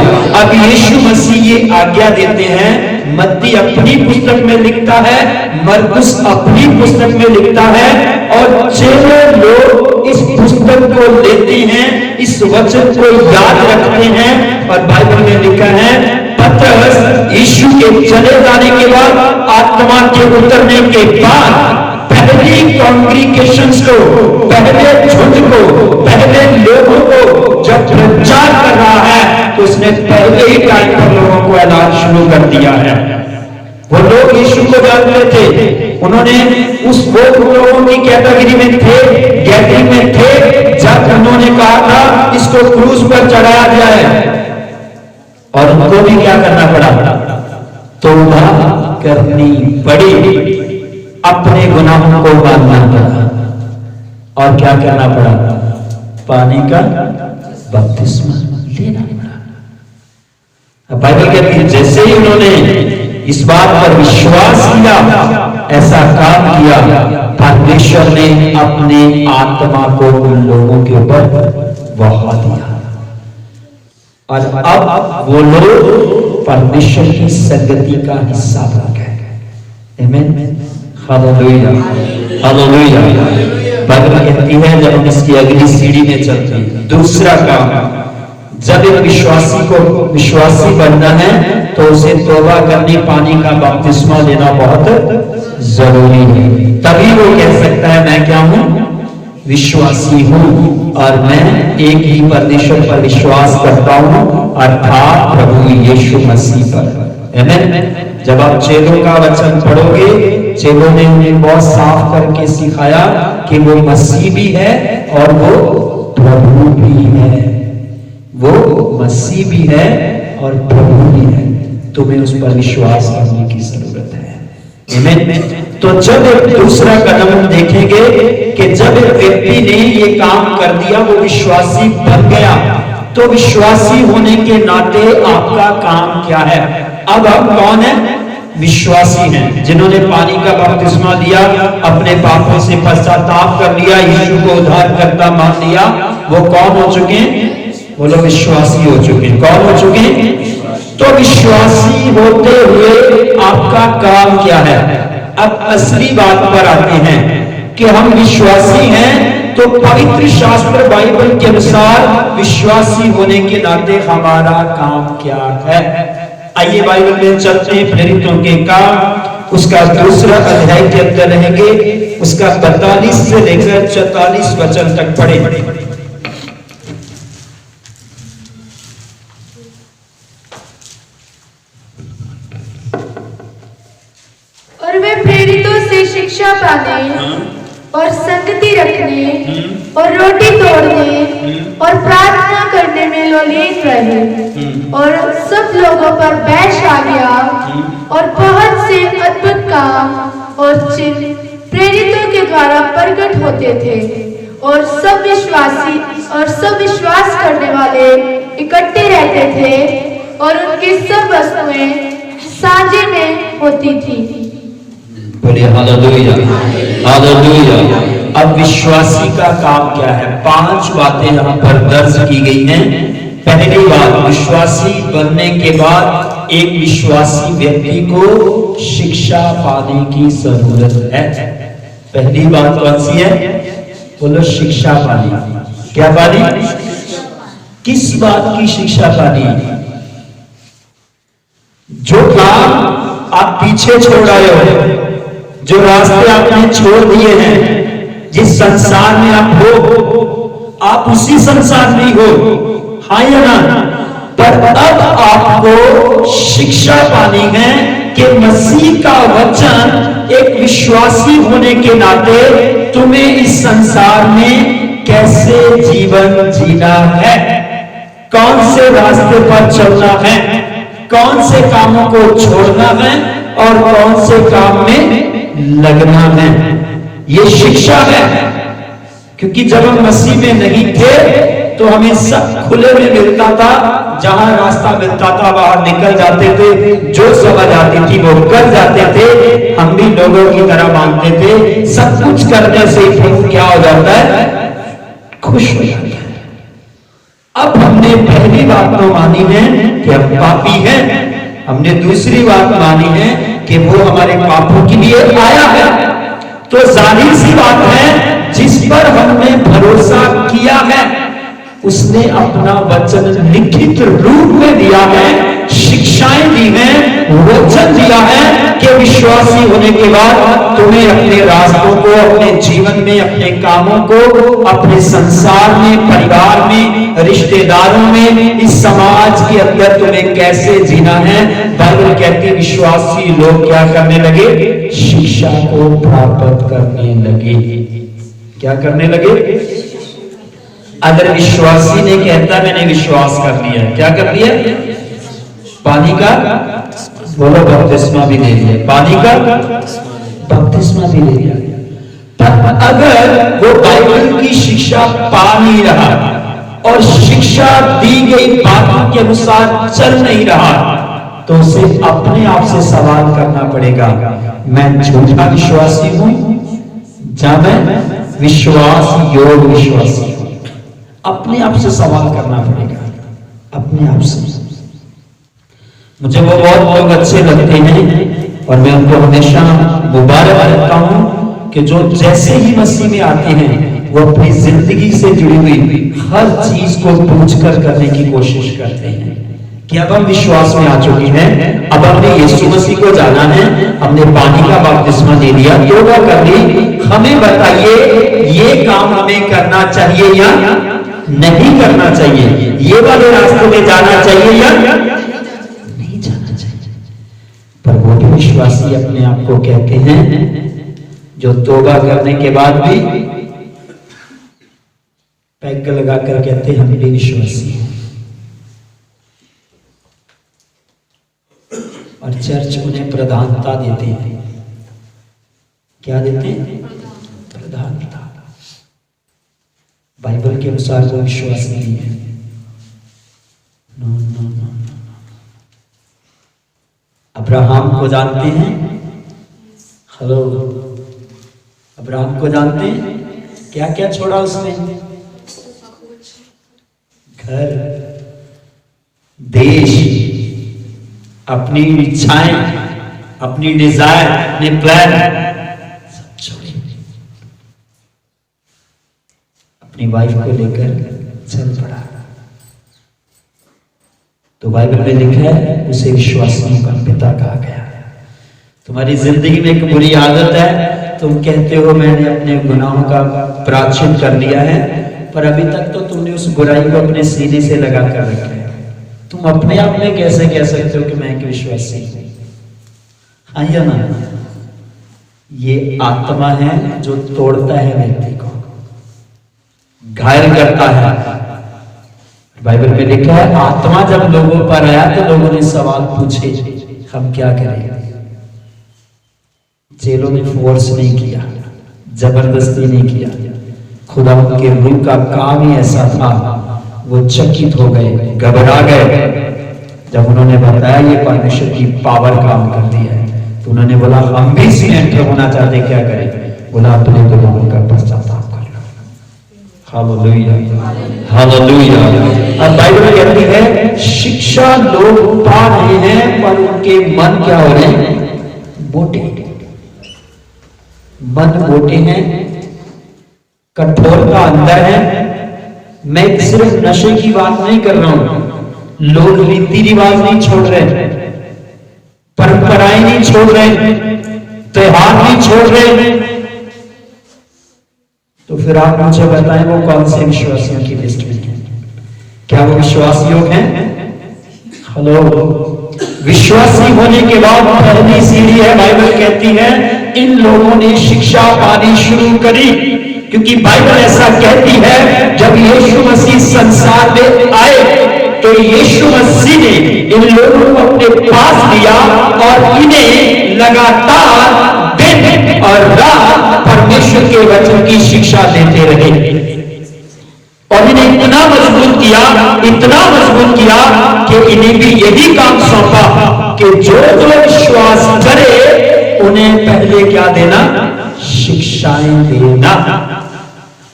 अब यीशु मसीह ये आज्ञा देते हैं। मत्ती अपनी पुस्तक में लिखता है, मरकुस अपनी पुस्तक में लिखता है, और चेले लोग इस पुस्तक को लेते हैं, इस वचन को याद रखते हैं। और बाइबल में लिखा है, पतरस यीशु के चले जाने के बाद, आत्मा के उतरने के बाद, पहली कॉन्ग्रीगेशंस को, पहले झुंड को, पहले लोगों को जब प्रचार कर रहा है, तो उसने पहले ही टाइम पर लोगों को ऐलान शुरू कर दिया है। वो लोग यीशु को जानते थे, उन्होंने उस वो लोगों की कैटेगरी में थे, गैदरिंग में थे, जब उन्होंने कहा था इसको क्रूस पर चढ़ाया जाए, और उनको भी क्या करना पड़ा? तौबा करनी पड़ी, अपने गुनाहों को मानना पड़ा, और क्या करना पड़ा? पानी का बपतिस्मा लेना पड़ा। बाइबल कहती है जैसे ही उन्होंने इस बात पर विश्वास किया, ऐसा काम किया, परमेश्वर ने अपने आत्मा को उन लोगों के ऊपर बहा दिया और अब वो लोग परमेश्वर की संगति का हिस्सा बन गए। आमीन, हालेलुया, हालेलुया। बाइबल कहती है जब हम इसकी अगली सीढ़ी में चलते हैं, दूसरा काम, जब एक विश्वासी बनना है तो उसे तौबा करने, पानी का बपतिस्मा लेना बहुत जरूरी है। तभी वो कह सकता है मैं क्या हूं, विश्वासी हूं और मैं एक ही परमेश्वर पर विश्वास करता हूं अर्थात प्रभु यीशु मसीह पर। आमीन। जब आप चेलों का वचन पढ़ोगे, चेलों ने उन्हें बहुत साफ करके सिखाया कि वो मसीह भी है और वो प्रभु भी है, वो मसीह भी है और प्रभु भी है, तुम्हें उस पर विश्वास करने की जरूरत है। आमीन। तो जब एक दूसरा कदम हम देखेंगे कि जब एक व्यक्ति ने ये काम कर दिया, वो विश्वासी बन गया, तो विश्वासी होने के नाते आपका काम क्या है? अब हम कौन है? विश्वासी हैं, जिन्होंने पानी का बपतिस्मा लिया, अपने पापों से पश्चाताप कर लिया, यीशु को उद्धारकर्ता मान लिया, वो कौन हो चुके हैं? वो लोग विश्वासी हो चुके हैं। कौन हो चुके हैं? तो विश्वासी होते हुए आपका काम क्या है? अब असली बात पर आते हैं कि हम विश्वासी हैं, तो पवित्र शास्त्र बाइबल के अनुसार विश्वासी होने के नाते हमारा काम क्या है? आइए बाइबल में चलते हैं, प्रेरितों के काम उसका दूसरा अध्याय के अंदर रहेंगे, उसका 42 से लेकर 44 वचन तक पढ़े। और वे प्रेरितों से शिक्षा पाने और संगति रखने और रोटी तोड़ने और प्रार्थना करने में लोलीन रहे, और सब लोगों पर बैश आ गया, और बहुत से अद्भुत काम और चिन्ह प्रेरितों के द्वारा प्रकट होते थे, और सब विश्वास करने वाले इकट्ठे रहते थे, और उनकी सब वस्तुएं साझे में होती थी। बोलिए हालेलुया, हालेलुया। अब विश्वासी का काम क्या है? 5 बातें यहाँ पर दर्ज की गई हैं। पहली बात, विश्वासी बनने के बाद एक विश्वासी व्यक्ति को शिक्षा पाने की जरूरत है। पहली बात कौन सी है? बोलो शिक्षा पानी। क्या पानी? किस बात की शिक्षा पानी? जो काम आप पीछे छोड़ आए हो, जो रास्ते आपने छोड़ दिए हैं, जिस संसार में आप हो, आप उसी संसार में हो, हाँ या ना? पर अब आपको शिक्षा पानी है कि मसीह का वचन एक विश्वासी होने के नाते तुम्हें इस संसार में कैसे जीवन जीना है, कौन से रास्ते पर चलना है, कौन से कामों को छोड़ना है और कौन से काम में लगना है। ये शिक्षा है, क्योंकि जब हम मसीह में नहीं थे तो हमें सब खुले में मिलता था, जहां रास्ता मिलता था बाहर निकल जाते थे, जो समझ आती थी वो कर जाते थे, हम भी लोगों की तरह मानते थे। सब कुछ करने से प्रभु क्या हो जाता है? खुश हो जाता है। अब हमने पहली बात तो मानी है कि हम पापी हैं, हमने दूसरी बात मानी है कि वो हमारे पापों के लिए आया है, तो जाहिर सी बात है जिस पर हमने भरोसा किया है उसने अपना वचन लिखित रूप में दिया है, शिक्षाएं दी हैं, वचन दिया है कि विश्वासी होने के बाद तुम्हें अपने रास्तों को, अपने जीवन में, अपने कामों को, अपने संसार में, परिवार में, रिश्तेदारों में, इस समाज के अंदर तुम्हें कैसे जीना है। बाइबल कहती है विश्वासी लोग क्या करने लगे? शिक्षा को प्राप्त करने लगे। क्या करने लगे? अगर विश्वासी ने कहता मैंने विश्वास कर लिया, क्या कर लिया? पानी का बोलो बपतिस्मा भी ले लिया, पानी का बपतिस्मा भी ले लिया। पर अगर वो बाइबल की शिक्षा पा नहीं रहा और शिक्षा शिक्षा दी गई बातों के अनुसार चल नहीं रहा, तो उसे अपने आप से सवाल करना पड़ेगा, मैं झूठा विश्वासी हूं या मैं विश्वास योग विश्वासी हूं। अपने आप से सवाल करना पड़ेगा, अपने आप से। मुझे वो बहुत लोग अच्छे लगते हैं और मैं उनको हमेशा मुबारक देता हूं कि जो जैसे ही मसीह में आते हैं वो अपनी जिंदगी से जुड़ी हुई हर चीज को पूछकर करने की कोशिश करते हैं कि अब हम विश्वास में आ चुके हैं, अब हमने यीशु मसीह को जाना है, हमने पानी का बपतिस्मा दे दिया, तौबा कर ली, हमें बताइए ये काम हमें करना चाहिए या नहीं करना चाहिए, ये वाले रास्ते में जाना चाहिए या नहीं जाना चाहिए। पर वो भी विश्वासी अपने आप को कहते हैं जो तौबा करने के बाद भी पैग लगाकर कहते हम भी विश्वासी हैं। और चर्च उन्हें प्रधानता देते हैं। क्या देते हैं? प्रधानता। बाइबल के अनुसार वो विश्वास नहीं है। No no no. अब्राहम को जानते हैं? हेलो, अब्राहम को जानते हैं? क्या क्या छोड़ा उसने? घर, देश, अपनी इच्छाएं, अपनी डिजायर, अपने प्लान सब छोड़े, अपनी वाइफ को लेकर चल पड़ा। तो बाइबल में लिखा है उसे विश्वासियों का पिता कहा गया। तुम्हारी जिंदगी में एक बुरी आदत है, तुम कहते हो मैंने अपने गुनाहों का प्रायश्चित कर लिया है, पर अभी तक तो तुमने उस बुराई को अपने सीने से लगा कर रखा है। तुम अपने आप में कैसे कह सकते हो कि मैं एक विश्वासी हूं? हाँ या ना? ये आत्मा है जो तोड़ता है व्यक्ति को, घायल करता है। बाइबल में लिखा है आत्मा जब लोगों पर आया तो लोगों ने सवाल पूछे हम क्या करें। जेलों ने फोर्स नहीं किया, जबरदस्ती नहीं किया, खुदा के रूह का काम ही ऐसा था, वो चकित हो गए, घबरा गए। जब उन्होंने बताया ये परमेश्वर की पावर काम कर रही है, तो उन्होंने बोला हम भी इसमें एंटर होना चाहते, क्या करें? बोला अपने गुनाहों का पश्चाताप कर लो। Hallelujah, hallelujah. अब बाइबल कहती है शिक्षा लोग पा रहे हैं पर उनके मन क्या हो रहे हैं? मोटे, मन मोटे हैं, कठोरता अंदर है। मैं सिर्फ नशे की बात नहीं कर रहा हूं, लोग रीति रिवाज नहीं छोड़ रहे, परंपराएं नहीं छोड़ रहे, त्योहार नहीं छोड़ रहे। तो फिर आप मुझे बताएं वो कौन से विश्वासियों की लिस्ट में है? क्या वो विश्वास योग हैं? हेलो, विश्वासी होने के बाद पहली सीढ़ी है, बाइबल कहती है इन लोगों ने शिक्षा पानी शुरू करी, क्योंकि बाइबल ऐसा कहती है जब यीशु मसीह संसार में आए तो यीशु मसीह ने इन लोगों को अपने पास लिया और इन्हें लगातार दिन और रात परमेश्वर के वचन की शिक्षा देते रहे और इन्हें इतना मजबूत किया कि इन्हें भी यही काम सौंपा कि जो विश्वास करे उन्हें पहले क्या देना? शिक्षाएं देना।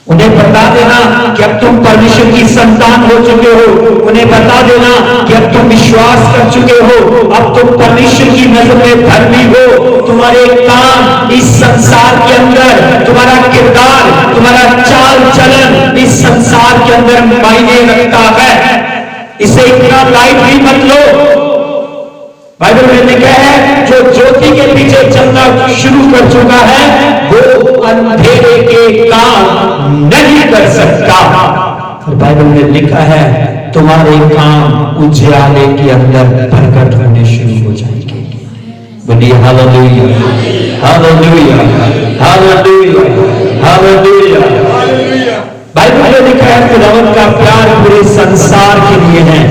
उन्हें बता देना कि अब तुम परमेश्वर की संतान हो चुके हो, उन्हें बता देना कि अब तुम विश्वास कर चुके हो, अब तुम परमेश्वर की नजर में धर्मी हो, तुम्हारे काम इस संसार के अंदर, तुम्हारा किरदार, तुम्हारा चाल चलन इस संसार के अंदर मायने रखता है। इसे इतना लाइट भी मत लो। बाइबल में लिखा है जो ज्योति के पीछे चलना शुरू कर चुका है वो अंधेरे के काम नहीं कर सकता। और बाइबल में लिखा है तुम्हारे काम उजियाले के अंदर प्रकट होने शुरू हो जाएंगे। बोलिए hallelujah, hallelujah, hallelujah, hallelujah. Bible में लिखा है खुदावंद का प्यार पूरे संसार के लिए है,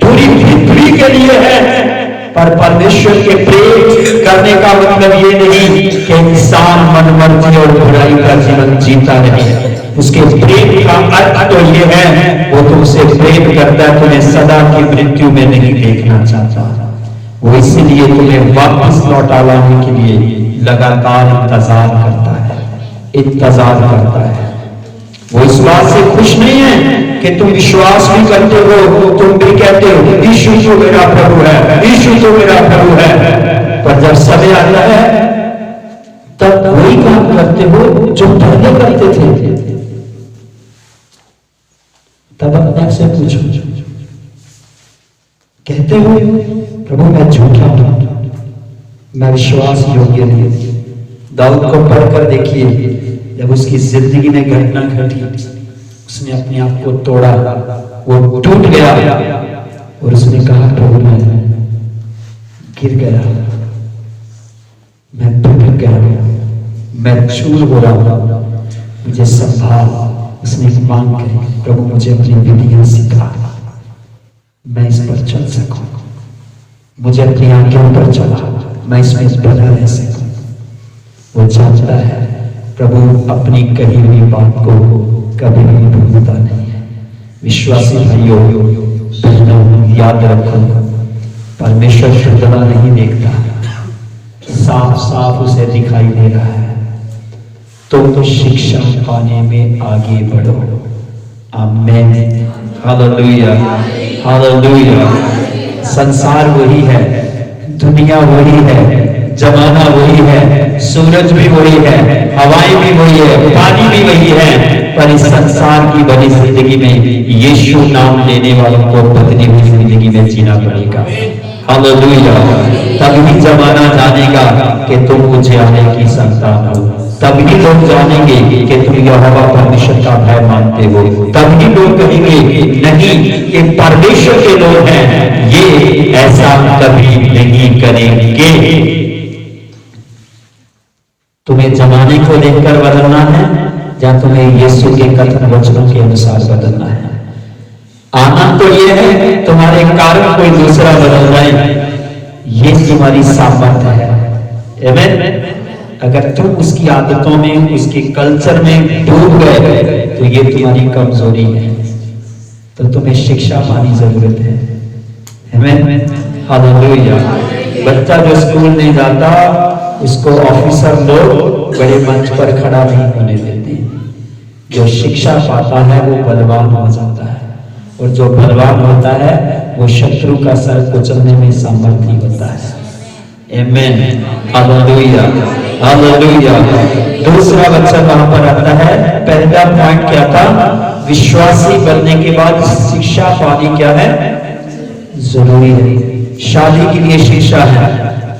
पूरी पृथ्वी के लिए है। पर परमेश्वर के प्रेम करने का मतलब ये नहीं कि इंसान मनमर्जी और बुराई का जीवन जीता रहे। उसके प्रेम का अर्थ तो ये है, वो तुमसे प्रेम करता है, तुम्हें सदा की मृत्यु में नहीं देखना चाहता। वो इसीलिए तुम्हें वापस लौटा लाने के लिए लगातार इंतजार करता है, इंतजार करता है। वो इस बात से खुश नहीं है कि तुम विश्वास भी करते हो, तुम भी कहते हो यीशु तो मेरा प्रभु है, यीशु तो मेरा प्रभु है, पर जब समय आता है तब वही काम करते हो जो पहले करते थे। तब अपने से पूछो, कहते हो प्रभु मैं झूठा हूं, मैं विश्वास योग्य नहीं। दाऊद को पढ़कर देखिए, जब उसकी जिंदगी में घटना घटी, उसने अपने आप को तोड़ा, वो टूट गया और उसने कहा प्रभु मैं गिर गया, मैं भटक गया, मैं चूर हो रहा हूं, मुझे संभाल। उसने मांग करी, प्रभु मुझे अपनी विधियां सिखा, मैं इस पर चल सकूं, मुझे अपनी आज्ञाओं पर चला, मैं इसमें बना रह सकूं। वो जानता है प्रभु अपनी कही हुई बात को कभी भी भूलता नहीं है। विश्वासी भाइयों बहनों, याद रखो, परमेश्वर शुद्धता नहीं देखता, साफ साफ उसे दिखाई दे रहा है। तुम शिक्षा पाने में आगे बढ़ो। आमीन, हालेलुया, हालेलुया। संसार वही है, दुनिया वही है, जमाना वही है, सूरज भी वही है, हवाएं भी वही है, पानी भी वही है, पर इस संसार की बड़ी जिंदगी में यीशु नाम लेने वालों को बदली हुई जिंदगी में जीना पड़ेगा। हालेलुया। तभी जमाना जानेगा कि तुम मुझे आने की संतान हो, तभी लोग जानेंगे कि तुम यहोवा परमेश्वर का भय मानते हो, तभी लोग कहेंगे नहीं ये परमेश्वर के लोग हैं, ये ऐसा कभी नहीं करेंगे। तुम्हें जमाने को देखकर बदलना है या तुम्हें यीशु के कथन वचनों के अनुसार बदलना है? आनंद तो ये है तुम्हारे कारण कोई दूसरा बदल जाए, ये तुम्हारी सामर्थ्य है। आमीन। अगर तुम उसकी आदतों में, उसके कल्चर में डूब गए तो ये तुम्हारी कमजोरी है, तो तुम्हें शिक्षा पानी जरूरत है। आमीन, हालेलुया। बच्चा जो स्कूल नहीं जाता उसको ऑफिसर लोग बड़े मंच पर खड़ा नहीं होने देते। जो शिक्षा पाता है वो बलवान हो जाता है, और जो बलवान होता है वो शत्रु का सर कुचलने में सामर्थ्य होता है। आमीन, हालेलुया, हालेलुया। दूसरा वचन वहां पर आता है, पहला पॉइंट क्या था? विश्वासी बनने के बाद शिक्षा पानी क्या है? जरूरी है। शादी के लिए शिक्षा है,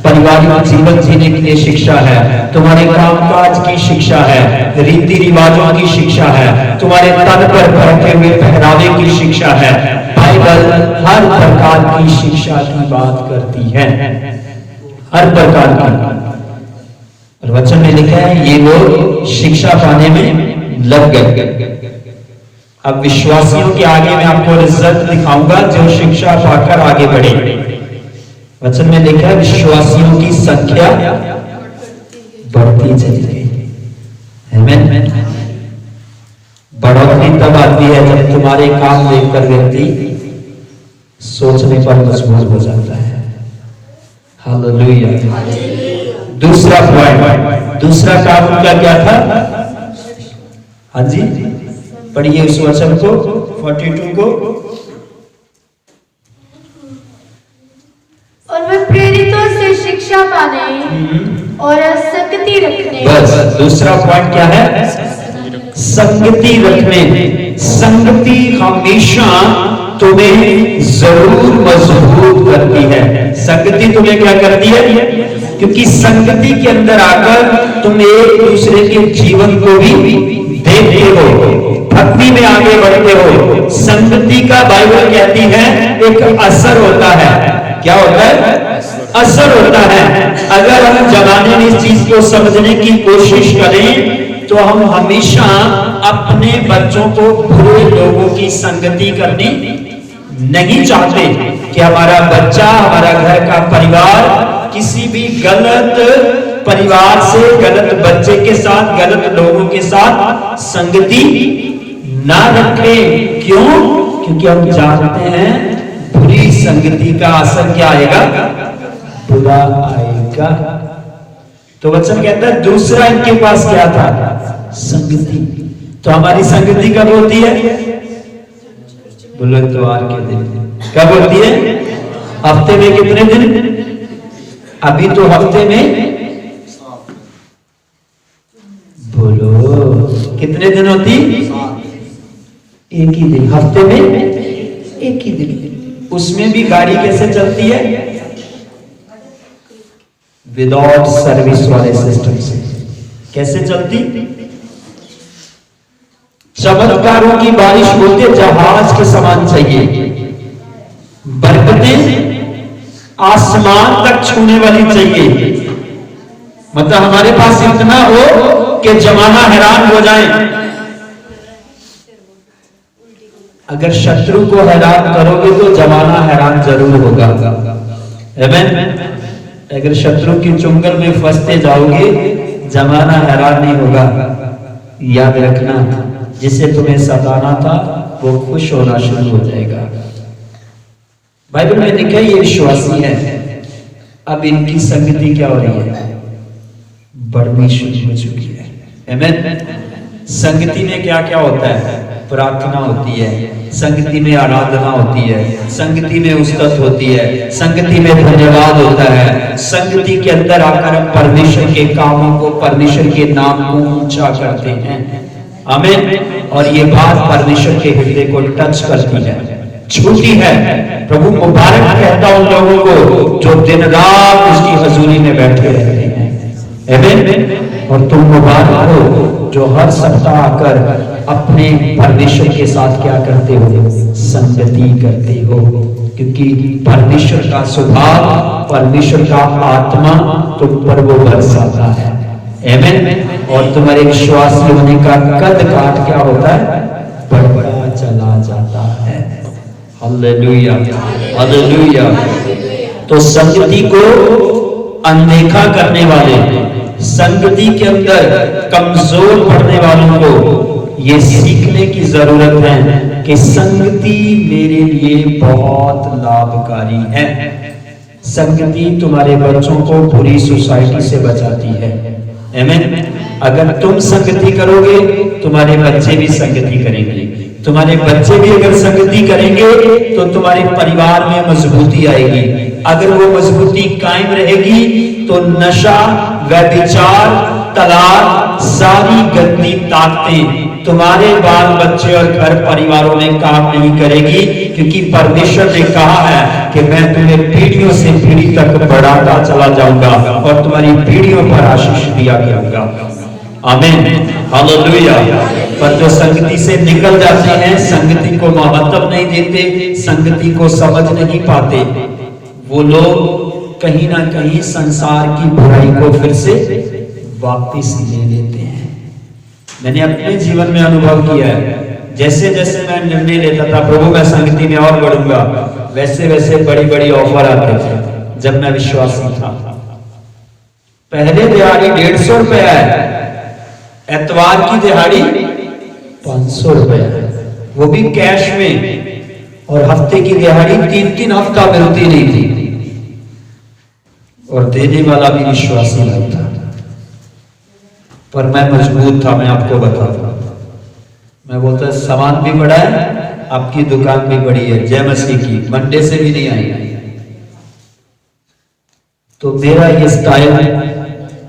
पारिवारिक जीवन जीने के लिए शिक्षा है, तुम्हारे कामकाज की शिक्षा है, रीति रिवाजों की शिक्षा है, तुम्हारे तन पर बैठे हुए पहरावे की शिक्षा है। बाइबल हर प्रकार की शिक्षा की बात करती है, हर प्रकार की। और वचन में लिखा है ये लोग शिक्षा पाने में लग गए। अब विश्वासियों के आगे मैं आपको रिजल्ट दिखाऊंगा जो शिक्षा पाकर आगे बढ़े। वचन में लिखा है विश्वासियों की संख्या बढ़ती चली गई। आमीन। बढ़ोतरी तब आती है जब तुम्हारे काम देखकर व्यक्ति सोचने पर मजबूर हो जाता है। हालेलुया। दूसरा पॉइंट, दूसरा काम उनका क्या था? हाँ जी, पढ़िए उस वचन को, 42 को। और वे प्रेरितों से शिक्षा पाने और संगति रखने। बस दूसरा पॉइंट क्या है? संगति रखने। संगति हमेशा तुम्हें जरूर मजबूत करती है। संगति तुम्हें क्या करती है? क्योंकि संगति के अंदर आकर तुम एक दूसरे के जीवन को भी देखते हो, भक्ति में आगे बढ़ते हो। संगति का बाइबल कहती है एक असर होता है। क्या होता है? असर होता है। अगर हम जमाने में इस चीज को समझने की कोशिश करें तो हम हमेशा अपने बच्चों को बुरे लोगों की संगति करनी नहीं चाहते कि हमारा बच्चा, हमारा घर का परिवार किसी भी गलत परिवार से, गलत बच्चे के साथ, गलत लोगों के साथ संगति ना रखें। क्यों? क्योंकि हम जानते हैं बुरी संगति का असर क्या आएगा? बुरा आएगा। तो वचन कहता है दूसरा इनके पास क्या था? संगति। तो हमारी संगति कब होती है? बोलो इतवार के दिन। कब होती है? हफ्ते में कितने दिन? अभी तो हफ्ते में, बोलो कितने दिन होती? एक ही दिन। हफ्ते में एक ही दिन। उसमें भी गाड़ी कैसे चलती है? विदाउट सर्विस वाले सिस्टम से। कैसे चलती? चमत्कारों की बारिश होते जहाज के समान चाहिए। बरकतें आसमान तक छूने वाली चाहिए। मतलब हमारे पास इतना हो कि जमाना हैरान हो जाए। अगर शत्रु को हैरान करोगे तो जमाना हैरान जरूर होगा। आमीन। अगर शत्रु की चुंगल में फंसते जाओगे जमाना हैरान नहीं होगा। याद रखना, जिसे तुम्हें सताना था वो खुश होना शुरू हो जाएगा। बाइबल में लिखा है ये विश्वासी है। अब इनकी संगति क्या हो रही है? बढ़नी शुरू हो चुकी है। आमीन। संगति में क्या क्या होता है? प्रार्थना होती है, संगति में आराधना होती है, संगति में उस्तत होती है, संगति में धन्यवाद होता है। संगति के अंदर आकर हम परमेश्वर के कामों को, परमेश्वर के नाम को ऊंचा करते हैं। आमीन। और ये बात परमेश्वर के हृदय को टच करती है, छूती है। प्रभु मुबारक कहता उन लोगों को जो दिन रात उसकी हजूरी में बैठे रहते हैं। आमीन। और तुम मुबारक हो जो हर सप्ताह आकर अपने परमेश्वर के साथ क्या करते हो? संगति करते हो। क्योंकि परमेश्वर का स्वभाव, परमेश्वर का आत्मा तुम पर वो बरसाता है। आमीन। और तुम्हारे विश्वासी होने का कद काट क्या होता है? बढ़ता चला जाता है। Hallelujah, hallelujah. तो संगति को अनदेखा करने वाले, संगति के अंदर कमजोर पड़ने वालों को ये सीखने की जरूरत है कि संगति मेरे लिए बहुत लाभकारी है। संगति तुम्हारे बच्चों को बुरी सोसाइटी से बचाती है। आमीन। अगर तुम संगति करोगे तुम्हारे बच्चे भी संगति करेंगे। तुम्हारे बच्चे भी अगर संगति करेंगे तो तुम्हारे परिवार में मजबूती आएगी। अगर वो मजबूती कायम रहेगी तो नशा, व्यभिचार, तलाक, सारी गंदी ताकतें तुम्हारे बाल बच्चे और घर परिवारों में काम नहीं करेगी। क्योंकि परमेश्वर ने कहा है कि मैं तुम्हें पीढ़ियों से पीढ़ी तक बढ़ाता चला जाऊंगा और तुम्हारी पीढ़ियों पर आशीष दिया करूंगा। आमीन, हालेलुया। पर जो संगति से निकल जाते हैं, संगति को महत्व नहीं देते, संगति को समझ नहीं पाते, वो लोग कहीं ना कहीं संसार की बुराई को फिर से वापस ले लेते हैं। मैंने अपने जीवन में अनुभव किया है, जैसे जैसे मैं निर्णय लेता था प्रभु मैं संगति में और बढ़ूंगा, वैसे वैसे बड़ी बड़ी ऑफर आते थे। जब मैं विश्वासी था, पहले दिहाड़ी 150 रुपया है, एतवार की दिहाड़ी 500 रुपया है, वो भी कैश में, और हफ्ते की दिहाड़ी 3-3 हफ्ता मिलती नहीं थी, और देने वाला भी विश्वासी नहीं था। पर मैं मजबूत था, मैं आपको बताता हूं। मैं बोलता सामान भी बड़ा है, आपकी दुकान भी बड़ी है, जय मसीह की, मंडे से भी नहीं आई। तो मेरा ये स्टाइल,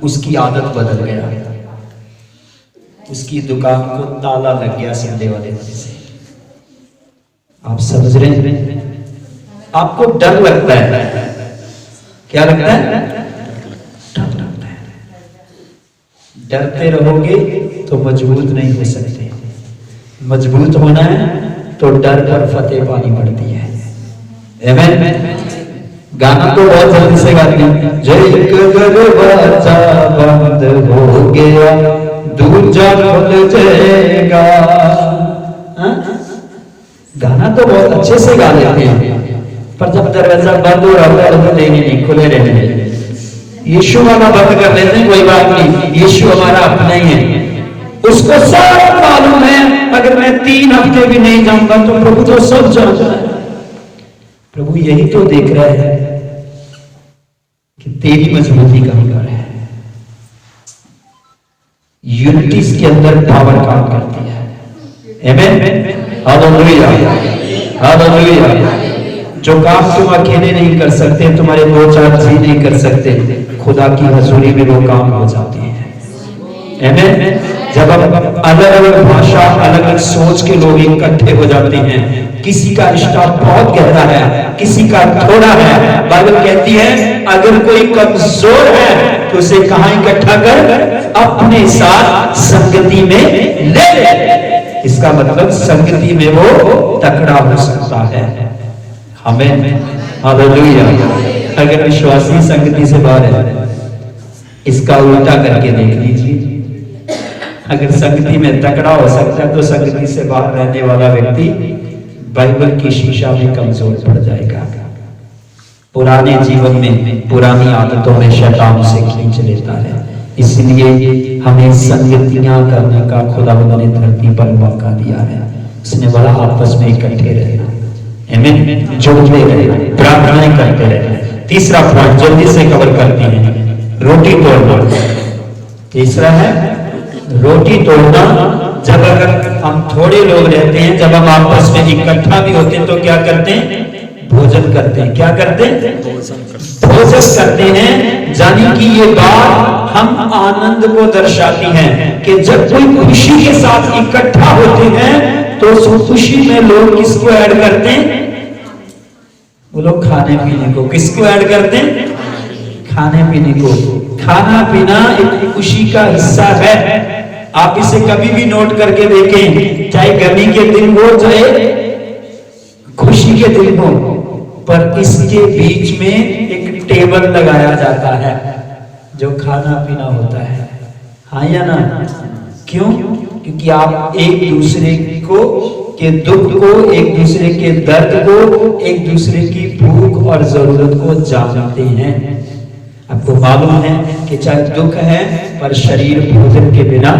उसकी आदत बदल गया, उसकी दुकान को ताला लग गया संडे वाले दिन से। आप समझ रहे हैं? आपको डर लगता है, क्या लगता है? डर लगता है। डरते रहोगे तो मजबूत नहीं हो सकते। मजबूत होना है तो डर पर फतेह पानी पड़ती है। आमीन। गाना तो बहुत जल्दी से गाते हैं, जय दरवाजा बंद हो गया दूजा खुल जाएगा। गाना तो बहुत अच्छे से गा लेते हैं, पर जब दरवाजा बंद हो रहा है तो देने नहीं, खुले रहने। यीशु वाला बंद कर लेते हैं, कोई बात नहीं, यीशु हमारा अपना ही है, उसको सब मालूम है। अगर मैं 3 हफ्ते भी नहीं जाऊंगा तो प्रभु तो सब जानता है। प्रभु यही तो देख रहा है कि तेरी मजबूती कहां पर है। यूनिटीज के अंदर पावर काम करती है। आमेन, हालेलुया, हालेलुया। जो काम तुम अकेले नहीं कर सकते, तुम्हारे 2-4 जी नहीं कर सकते, खुदा की हजूरी में वो काम हो जाते हैं। आमेन। जब हम अलग अलग भाषा, अलग अलग सोच के लोग इकट्ठे हो जाते हैं, किसी का रिश्ता बहुत गहरा है, किसी का थोड़ा है, बाइबल कहती है अगर कोई कमजोर है तो उसे कहां इकट्ठा कर, अपने साथ संगति में ले ले। इसका मतलब संगति में वो तकड़ा हो सकता है। आमेन, हालेलुया। अगर विश्वासी संगति से बाहर है, इसका उल्टा करके देख लीजिए। अगर संगति में तकड़ा हो सकता है तो संगति से बाहर रहने वाला व्यक्ति बाइबल की शीशा में कमजोर पड़ जाएगा। पुराने जीवन में, पुरानी आदतों में शैतान उसे खींच लेता है। इसलिए हमें संगतियां करने का खुदा ने धरती पर मौका दिया है। उसने बोला आपस में इकट्ठे रहना, आमीन, जोड़ते रहना, प्रार्थनाएं करते रहना। तीसरा पॉइंट जल्दी से कवर करते हैं, रोटी तोड़ना। तीसरा है रोटी तोड़ना। जब अगर हम थोड़े लोग रहते हैं, जब हम आपस में इकट्ठा भी होते हैं तो क्या करते हैं, भोजन करते हैं। क्या करते हैं, भोजन करते हैं। जानी कि ये बात हम आनंद को दर्शाती है कि जब कोई खुशी के साथ इकट्ठा होते हैं तो उस खुशी में लोग किसको ऐड करते हैं, वो लोग खाने पीने को। किसको ऐड करते हैं, खाने पीने को। खाना पीना एक खुशी का हिस्सा है। आप इसे कभी भी नोट करके देखें, चाहे गर्मी के दिन हो चाहे खुशी के दिन हो, पर इसके बीच में एक टेबल लगाया जाता है जो खाना पीना होता है। हाँ या ना? क्यों? क्योंकि आप एक दूसरे को के दुख को, एक दूसरे के दर्द को, एक दूसरे की भूख और जरूरत को जानते हैं। आपको मालूम है कि चाहे दुख है पर शरीर भोजन के बिना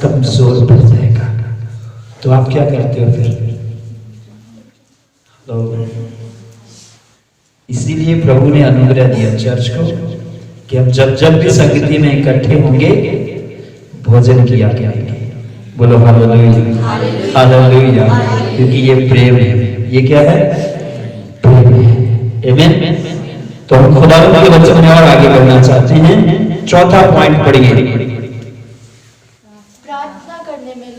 कमजोर पड़ जाएगा। तो आप क्या करते हो फिर? तो इसीलिए प्रभु ने अनुग्रह दिया चर्च को कि हम जब जब भी संगति में इकट्ठे होंगे भोजन किया करेंगे। बोलो हालेलुया, हालेलुया। क्योंकि ये प्रेम है। ये क्या है? प्रेम है। आमीन। तो हम खुदा के वचन में और आगे बढ़ना चाहते हैं। चौथा पॉइंट पढ़िए। प्रार्थना करने में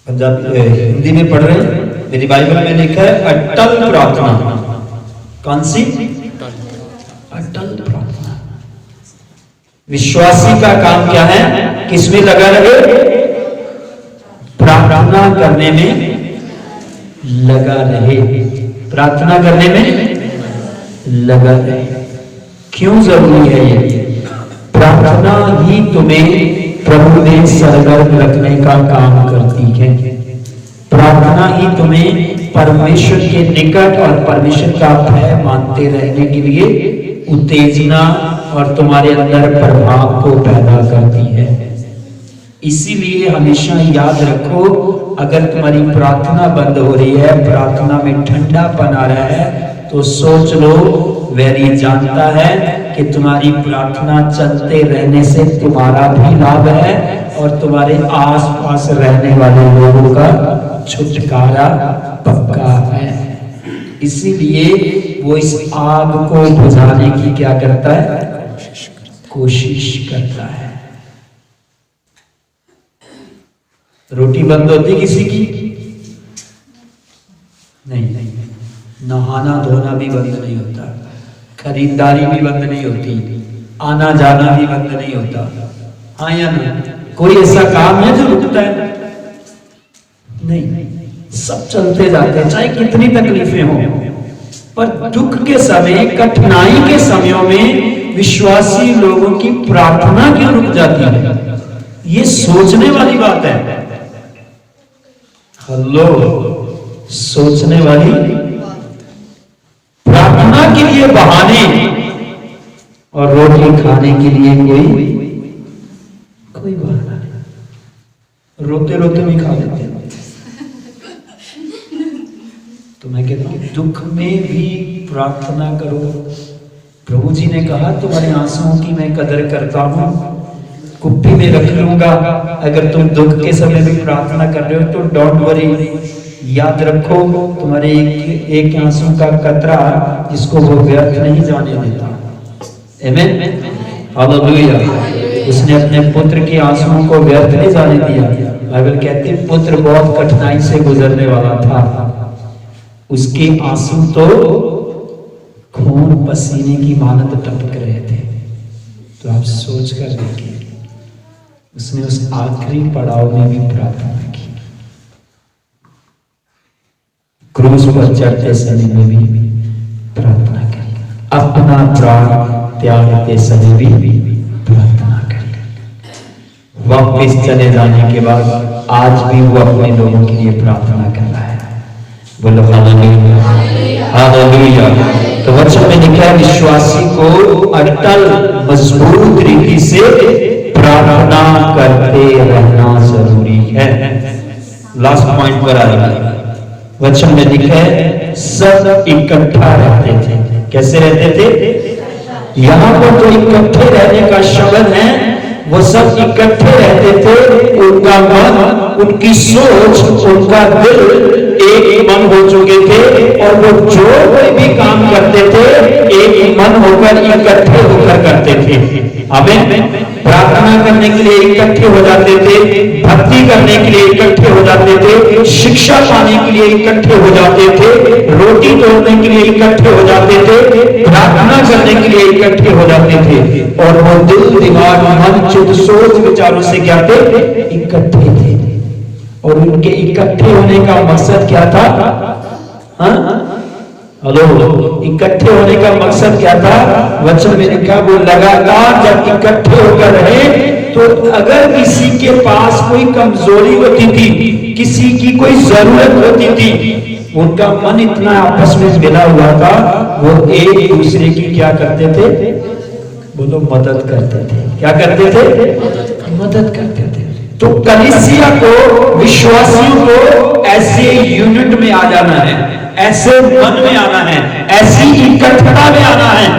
पंजाबी हिंदी में पढ़ रहे हैं। मेरी बाइबल में लिखा है अटल प्रार्थना। कौन सी? अटल प्रार्थना। विश्वासी का काम क्या है? किसमें लगा रहे? प्रार्थना करने में लगा रहे। प्रार्थना करने में लगा रहे। क्यों जरूरी है ये? प्रार्थना ही तुम्हें प्रभु में सरगर्म रखने का काम करती है। प्रार्थना ही तुम्हें परमेश्वर के निकट और परमेश्वर का भय मानते रहने के लिए उत्तेजना और तुम्हारे अंदर प्रभाव को पैदा करती है। इसीलिए हमेशा याद रखो, अगर तुम्हारी प्रार्थना बंद हो रही है, प्रार्थना में ठंडापन आ रहा है, तो सोच लो वैरी जानता है कि तुम्हारी प्रार्थना चलते रहने से तुम्हारा भी लाभ है और तुम्हारे आसपास रहने वाले लोगों का छुटकारा पक्का है। इसीलिए वो इस आग को बुझाने की क्या करता है? कोशिश करता है। रोटी बंद होती किसी की? नहीं। नहाना धोना भी बंद नहीं होता, खरीदारी भी बंद नहीं होती, आना जाना भी बंद नहीं होता। हाँ या ना? कोई ऐसा काम है जो रुकता है? नहीं, सब चलते जाते हैं, चाहे कितनी तकलीफें हो। पर दुख के समय, कठिनाई के समयों में विश्वासी लोगों की प्रार्थना क्यों रुक जाती है? ये सोचने वाली बात है। हेलो, सोचने वाली। प्रार्थना के लिए बहाने और रोटी खाने के लिए कोई बहाना नहीं, रोते रोते भी खा लेते हैं। तो मैं कहता हूँ दुख में भी प्रार्थना करो। प्रभु जी ने कहा तुम्हारे आंसुओं की मैं कदर करता हूँ, कुप्पी में रख लूंगा। अगर तुम दुख के समय भी प्रार्थना कर रहे हो तो डोंट वरी, याद रखो तुम्हारे एक आंसू का कतरा जिसको वो व्यर्थ नहीं जाने देता। आमीन, हालेलुया। उसने अपने पुत्र के आंसुओं को व्यर्थ नहीं जाने दिया। बाइबल कहती है पुत्र बहुत कठिनाई से गुजरने वाला था, उसके आंसू तो खून पसीने की मानद टपक रहे थे। तो आप सोच कर देखिए, उसने उस आखिरी पड़ाव में भी प्रार्थना की। क्रूस पर चढ़ते समय में भी प्रार्थना करी, अपना प्राण त्यागते समय भी प्रार्थना करी। वापस चले जाने के बाद आज भी वो अपने लोगों के लिए प्रार्थना कर रहा है। बोलो हालेलुया, हालेलुया। तो वचन में लिखा है विश्वासी को अटल मजबूत रीति से प्रार्थना करते रहना जरूरी है। लास्ट पॉइंट पर आ रहा है, वचन में लिखा है सब इकट्ठा रहते थे। कैसे रहते थे? यहाँ पर तो इकट्ठे रहने का शब्द है, वो सब इकट्ठे रहते थे। उनका मन, उनकी सोच, उनका दिल एक मन हो चुके थे और वो जो कोई भी काम करते थे एक मन होकर इकट्ठे होकर करते थे। आमीन। प्रार्थना करने के लिए इकट्ठे हो जाते थे, भक्ति करने के लिए इकट्ठे हो जाते थे, शिक्षा पाने के लिए इकट्ठे हो जाते थे, रोटी तोड़ने के लिए इकट्ठे हो जाते थे, प्रार्थना करने के लिए इकट्ठे हो जाते थे। और वो दिल, दिमाग, मन, चित्त, सोच, विचारों से क्या थे? इकट्ठे थे। और उनके इकट्ठे होने का मकसद क्या था? हेलो, इकट्ठे होने का मकसद क्या था? वचन में लिखा वो लगातार जब इकट्ठे होकर रहे तो अगर किसी के पास कोई कमजोरी होती थी, किसी की कोई जरूरत होती थी, उनका मन इतना आपस में मिला हुआ था, वो एक दूसरे की क्या करते थे? बोलो, मदद करते थे। क्या करते थे? मदद करते थे। तो कलीसिया को, विश्वासियों को ऐसे यूनिट में आ जाना है, ऐसे मन में आना है, ऐसी इकट्ठता में आना है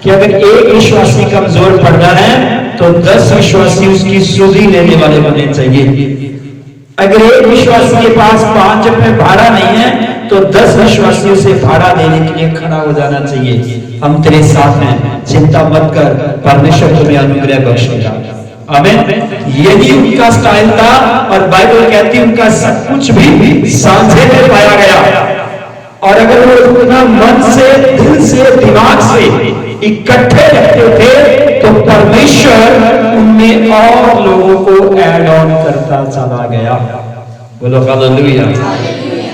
कि अगर एक विश्वासी कमजोर पड़ रहा है तो 10 विश्वासी उसकी सुधि लेने वाले बनने चाहिए। अगर एक विश्वासी के पास 5 रुपए भाड़ा नहीं है तो 10 विश्वासी उसे भाड़ा देने के लिए खड़ा हो जाना चाहिए। हम तेरे साथ हैं, चिंता मत कर, परमेश्वर तुम्हें अनुग्रह बख्शेगा। आमीन। यही उनका स्टाइल था और बाइबल कहती है उनका सब कुछ भी सांझे में पाया गया। और अगर वो इतना मन से, दिल से, दिमाग से इकट्ठे रहते थे तो परमेश्वर उनमें और लोगों को ऐड ऑन करता चला गया। बोलो हालेलुया,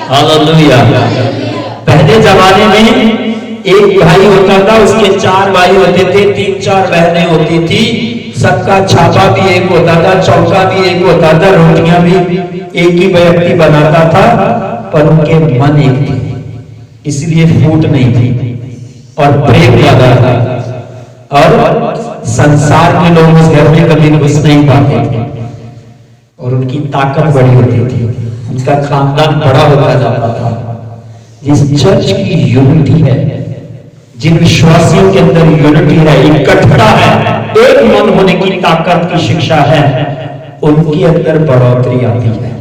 हालेलुया। पहले जमाने में एक भाई होता था, उसके 4 भाई होते थे, 3-4 बहनें होती थी, सबका छापा भी एक होता था, चौका भी एक होता था, रोटियां भी एक ही व्यक्ति बनाता था, पर उनके मन एक थे, इसलिए फूट नहीं थी और प्रेम ज्यादा था। और संसार के लोग उस घर में कभी घुस नहीं पाते थे और उनकी ताकत बड़ी होती थी, उनका खानदान बड़ा होता जाता था। जिस चर्च की यूनिटी है, जिन विश्वासियों के अंदर यूनिटी है, इकट्ठता है, एक मन होने की ताकत की शिक्षा है, उनके अंदर बढ़ोतरी आती है।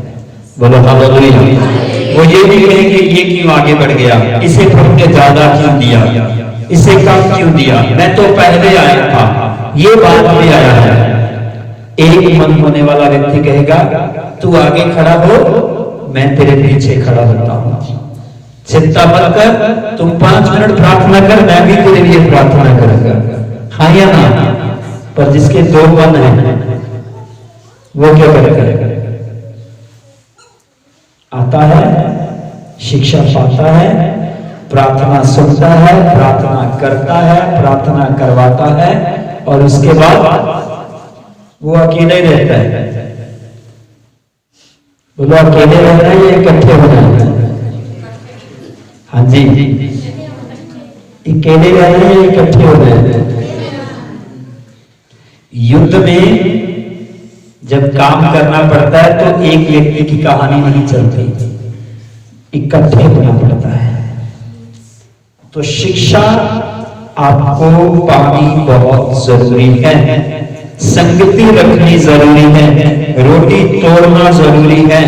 बोलो हालेलुया। वो ये भी कहेंगे ये क्यों आगे बढ़ गया, इसे तुमने ज्यादा क्यों दिया, इसे कम क्यों दिया, मैं तो पहले आया था, ये बात भी आया है। एक मन होने वाला व्यक्ति कहेगा तू आगे खड़ा हो, मैं तेरे पीछे खड़ा होता हूं, चिंता मत कर, तुम 5 मिनट प्रार्थना कर, मैं भी तेरे लिए प्रार्थना करूंगा। हाँ या ना? पर जिसके 2 मन है वो क्या करेगा? आता है, शिक्षा पाता है, प्रार्थना सुनता है, प्रार्थना करता है, प्रार्थना करवाता है और उसके बाद वो अकेले ही रहता है। बोलो, अकेले रहना है या इकट्ठे होना है? हाँ जी, अकेले रहना है या इकट्ठे होना है? युद्ध में जब काम करना पड़ता है तो एक व्यक्ति की कहानी नहीं चलती, इकट्ठे होना पड़ता है। तो शिक्षा आपको पानी बहुत जरूरी है, संगति रखनी जरूरी है, रोटी तोड़ना जरूरी है,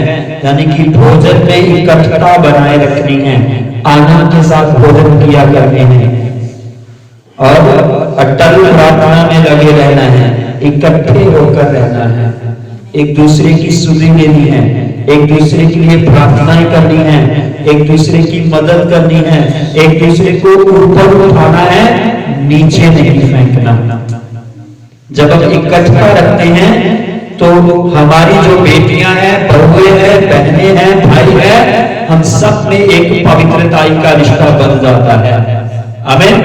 यानी कि भोजन में इकट्ठता बनाए रखनी है, आनंद के साथ भोजन किया करने हैं और अटल प्रार्थना में लगे रहना है, इकट्ठे होकर रहना है, एक दूसरे की सुधि लेनी है, एक दूसरे के लिए प्रार्थनाएं करनी है, एक दूसरे की मदद करनी है, एक दूसरे को ऊपर उठाना है, नीचे नहीं फेंकना। जब हम इकट्ठा रखते हैं तो हमारी जो बेटियां हैं, बहुएं हैं, बहनें हैं, भाई हैं, हम सब में एक पवित्रताई का रिश्ता बन जाता है। आमीन।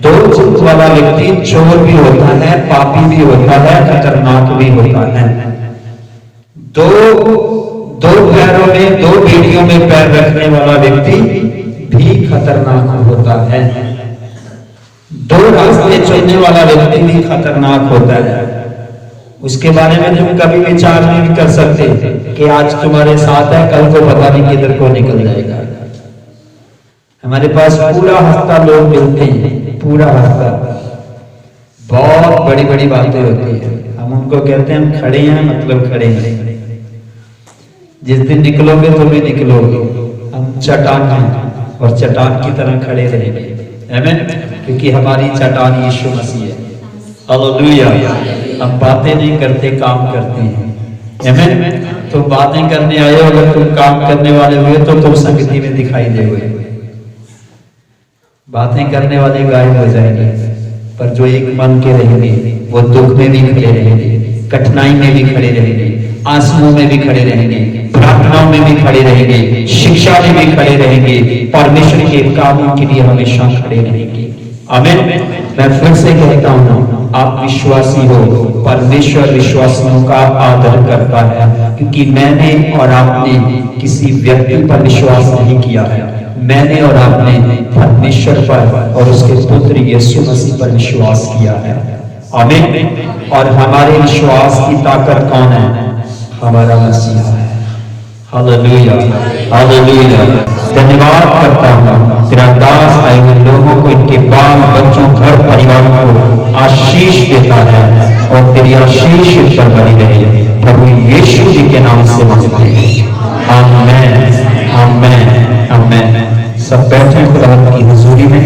दो चित्त वाला व्यक्ति चोर भी होता है, पापी भी होता है, खतरनाक भी होता है। दो पैरों में, दो बेड़ियों में पैर रखने वाला व्यक्ति भी खतरनाक होता है। दो रास्ते चलने वाला व्यक्ति भी खतरनाक होता है। उसके बारे में तुम कभी विचार नहीं कर सकते कि आज तुम्हारे साथ है, कल को पता नहीं किधर को निकल जाएगा। हमारे पास पूरा हफ्ता लोग मिलते हैं, पूरा हफ्ता, बहुत बड़ी बड़ी बातें होती है। हम उनको कहते हैं हम खड़े हैं, मतलब खड़े हैं। जिस दिन निकलोगे तो भी निकलोगे, हम चट्टान हैं और चट्टान की तरह खड़े रहेंगे। आमीन। क्योंकि हमारी चट्टान यीशु मसीह है। हालेलुया। हम बातें नहीं करते, काम करते हैं। आमीन। तो बातें करने आए हो, अगर तुम काम करने वाले हुए तो तुम संगति में दिखाई देंगे। बातें करने वाले गायब हो जाएंगे, पर जो एक मन के रहेंगे वो दुख में भी खड़े रहेंगे, कठिनाई में भी खड़े रहेंगे, आंसुओं में भी खड़े रहेंगे, प्रार्थनाओं में भी खड़े रहेंगे, शिक्षा में भी खड़े रहेंगे, परमेश्वर के कामों के लिए हमेशा खड़े रहेंगे। आमीन। मैं फिर से कहता हूँ, आप विश्वासी हो, परमेश्वर विश्वासियों का आदर करता है, क्योंकि मैंने और आपने किसी व्यक्ति पर विश्वास नहीं किया है, मैंने और आपने परमेश्वर पर और उसके पुत्र यीशु मसीह पर विश्वास किया है। आमीन। और हमारे विश्वास की ताकत कौन है? हमारा मसीहा है। Hallelujah, hallelujah. धन्यवाद करता हूँ, तेरा दास आए हुए लोगों को, इनके बाल बच्चों, घर परिवार को आशीष देता है और तेरी आशीष इस पर बनी रहे। प्रभु यीशु जी के नाम से मांगते हैं। आमीन, आमीन, आमीन। सब बैठे खुदा की हुजूरी में।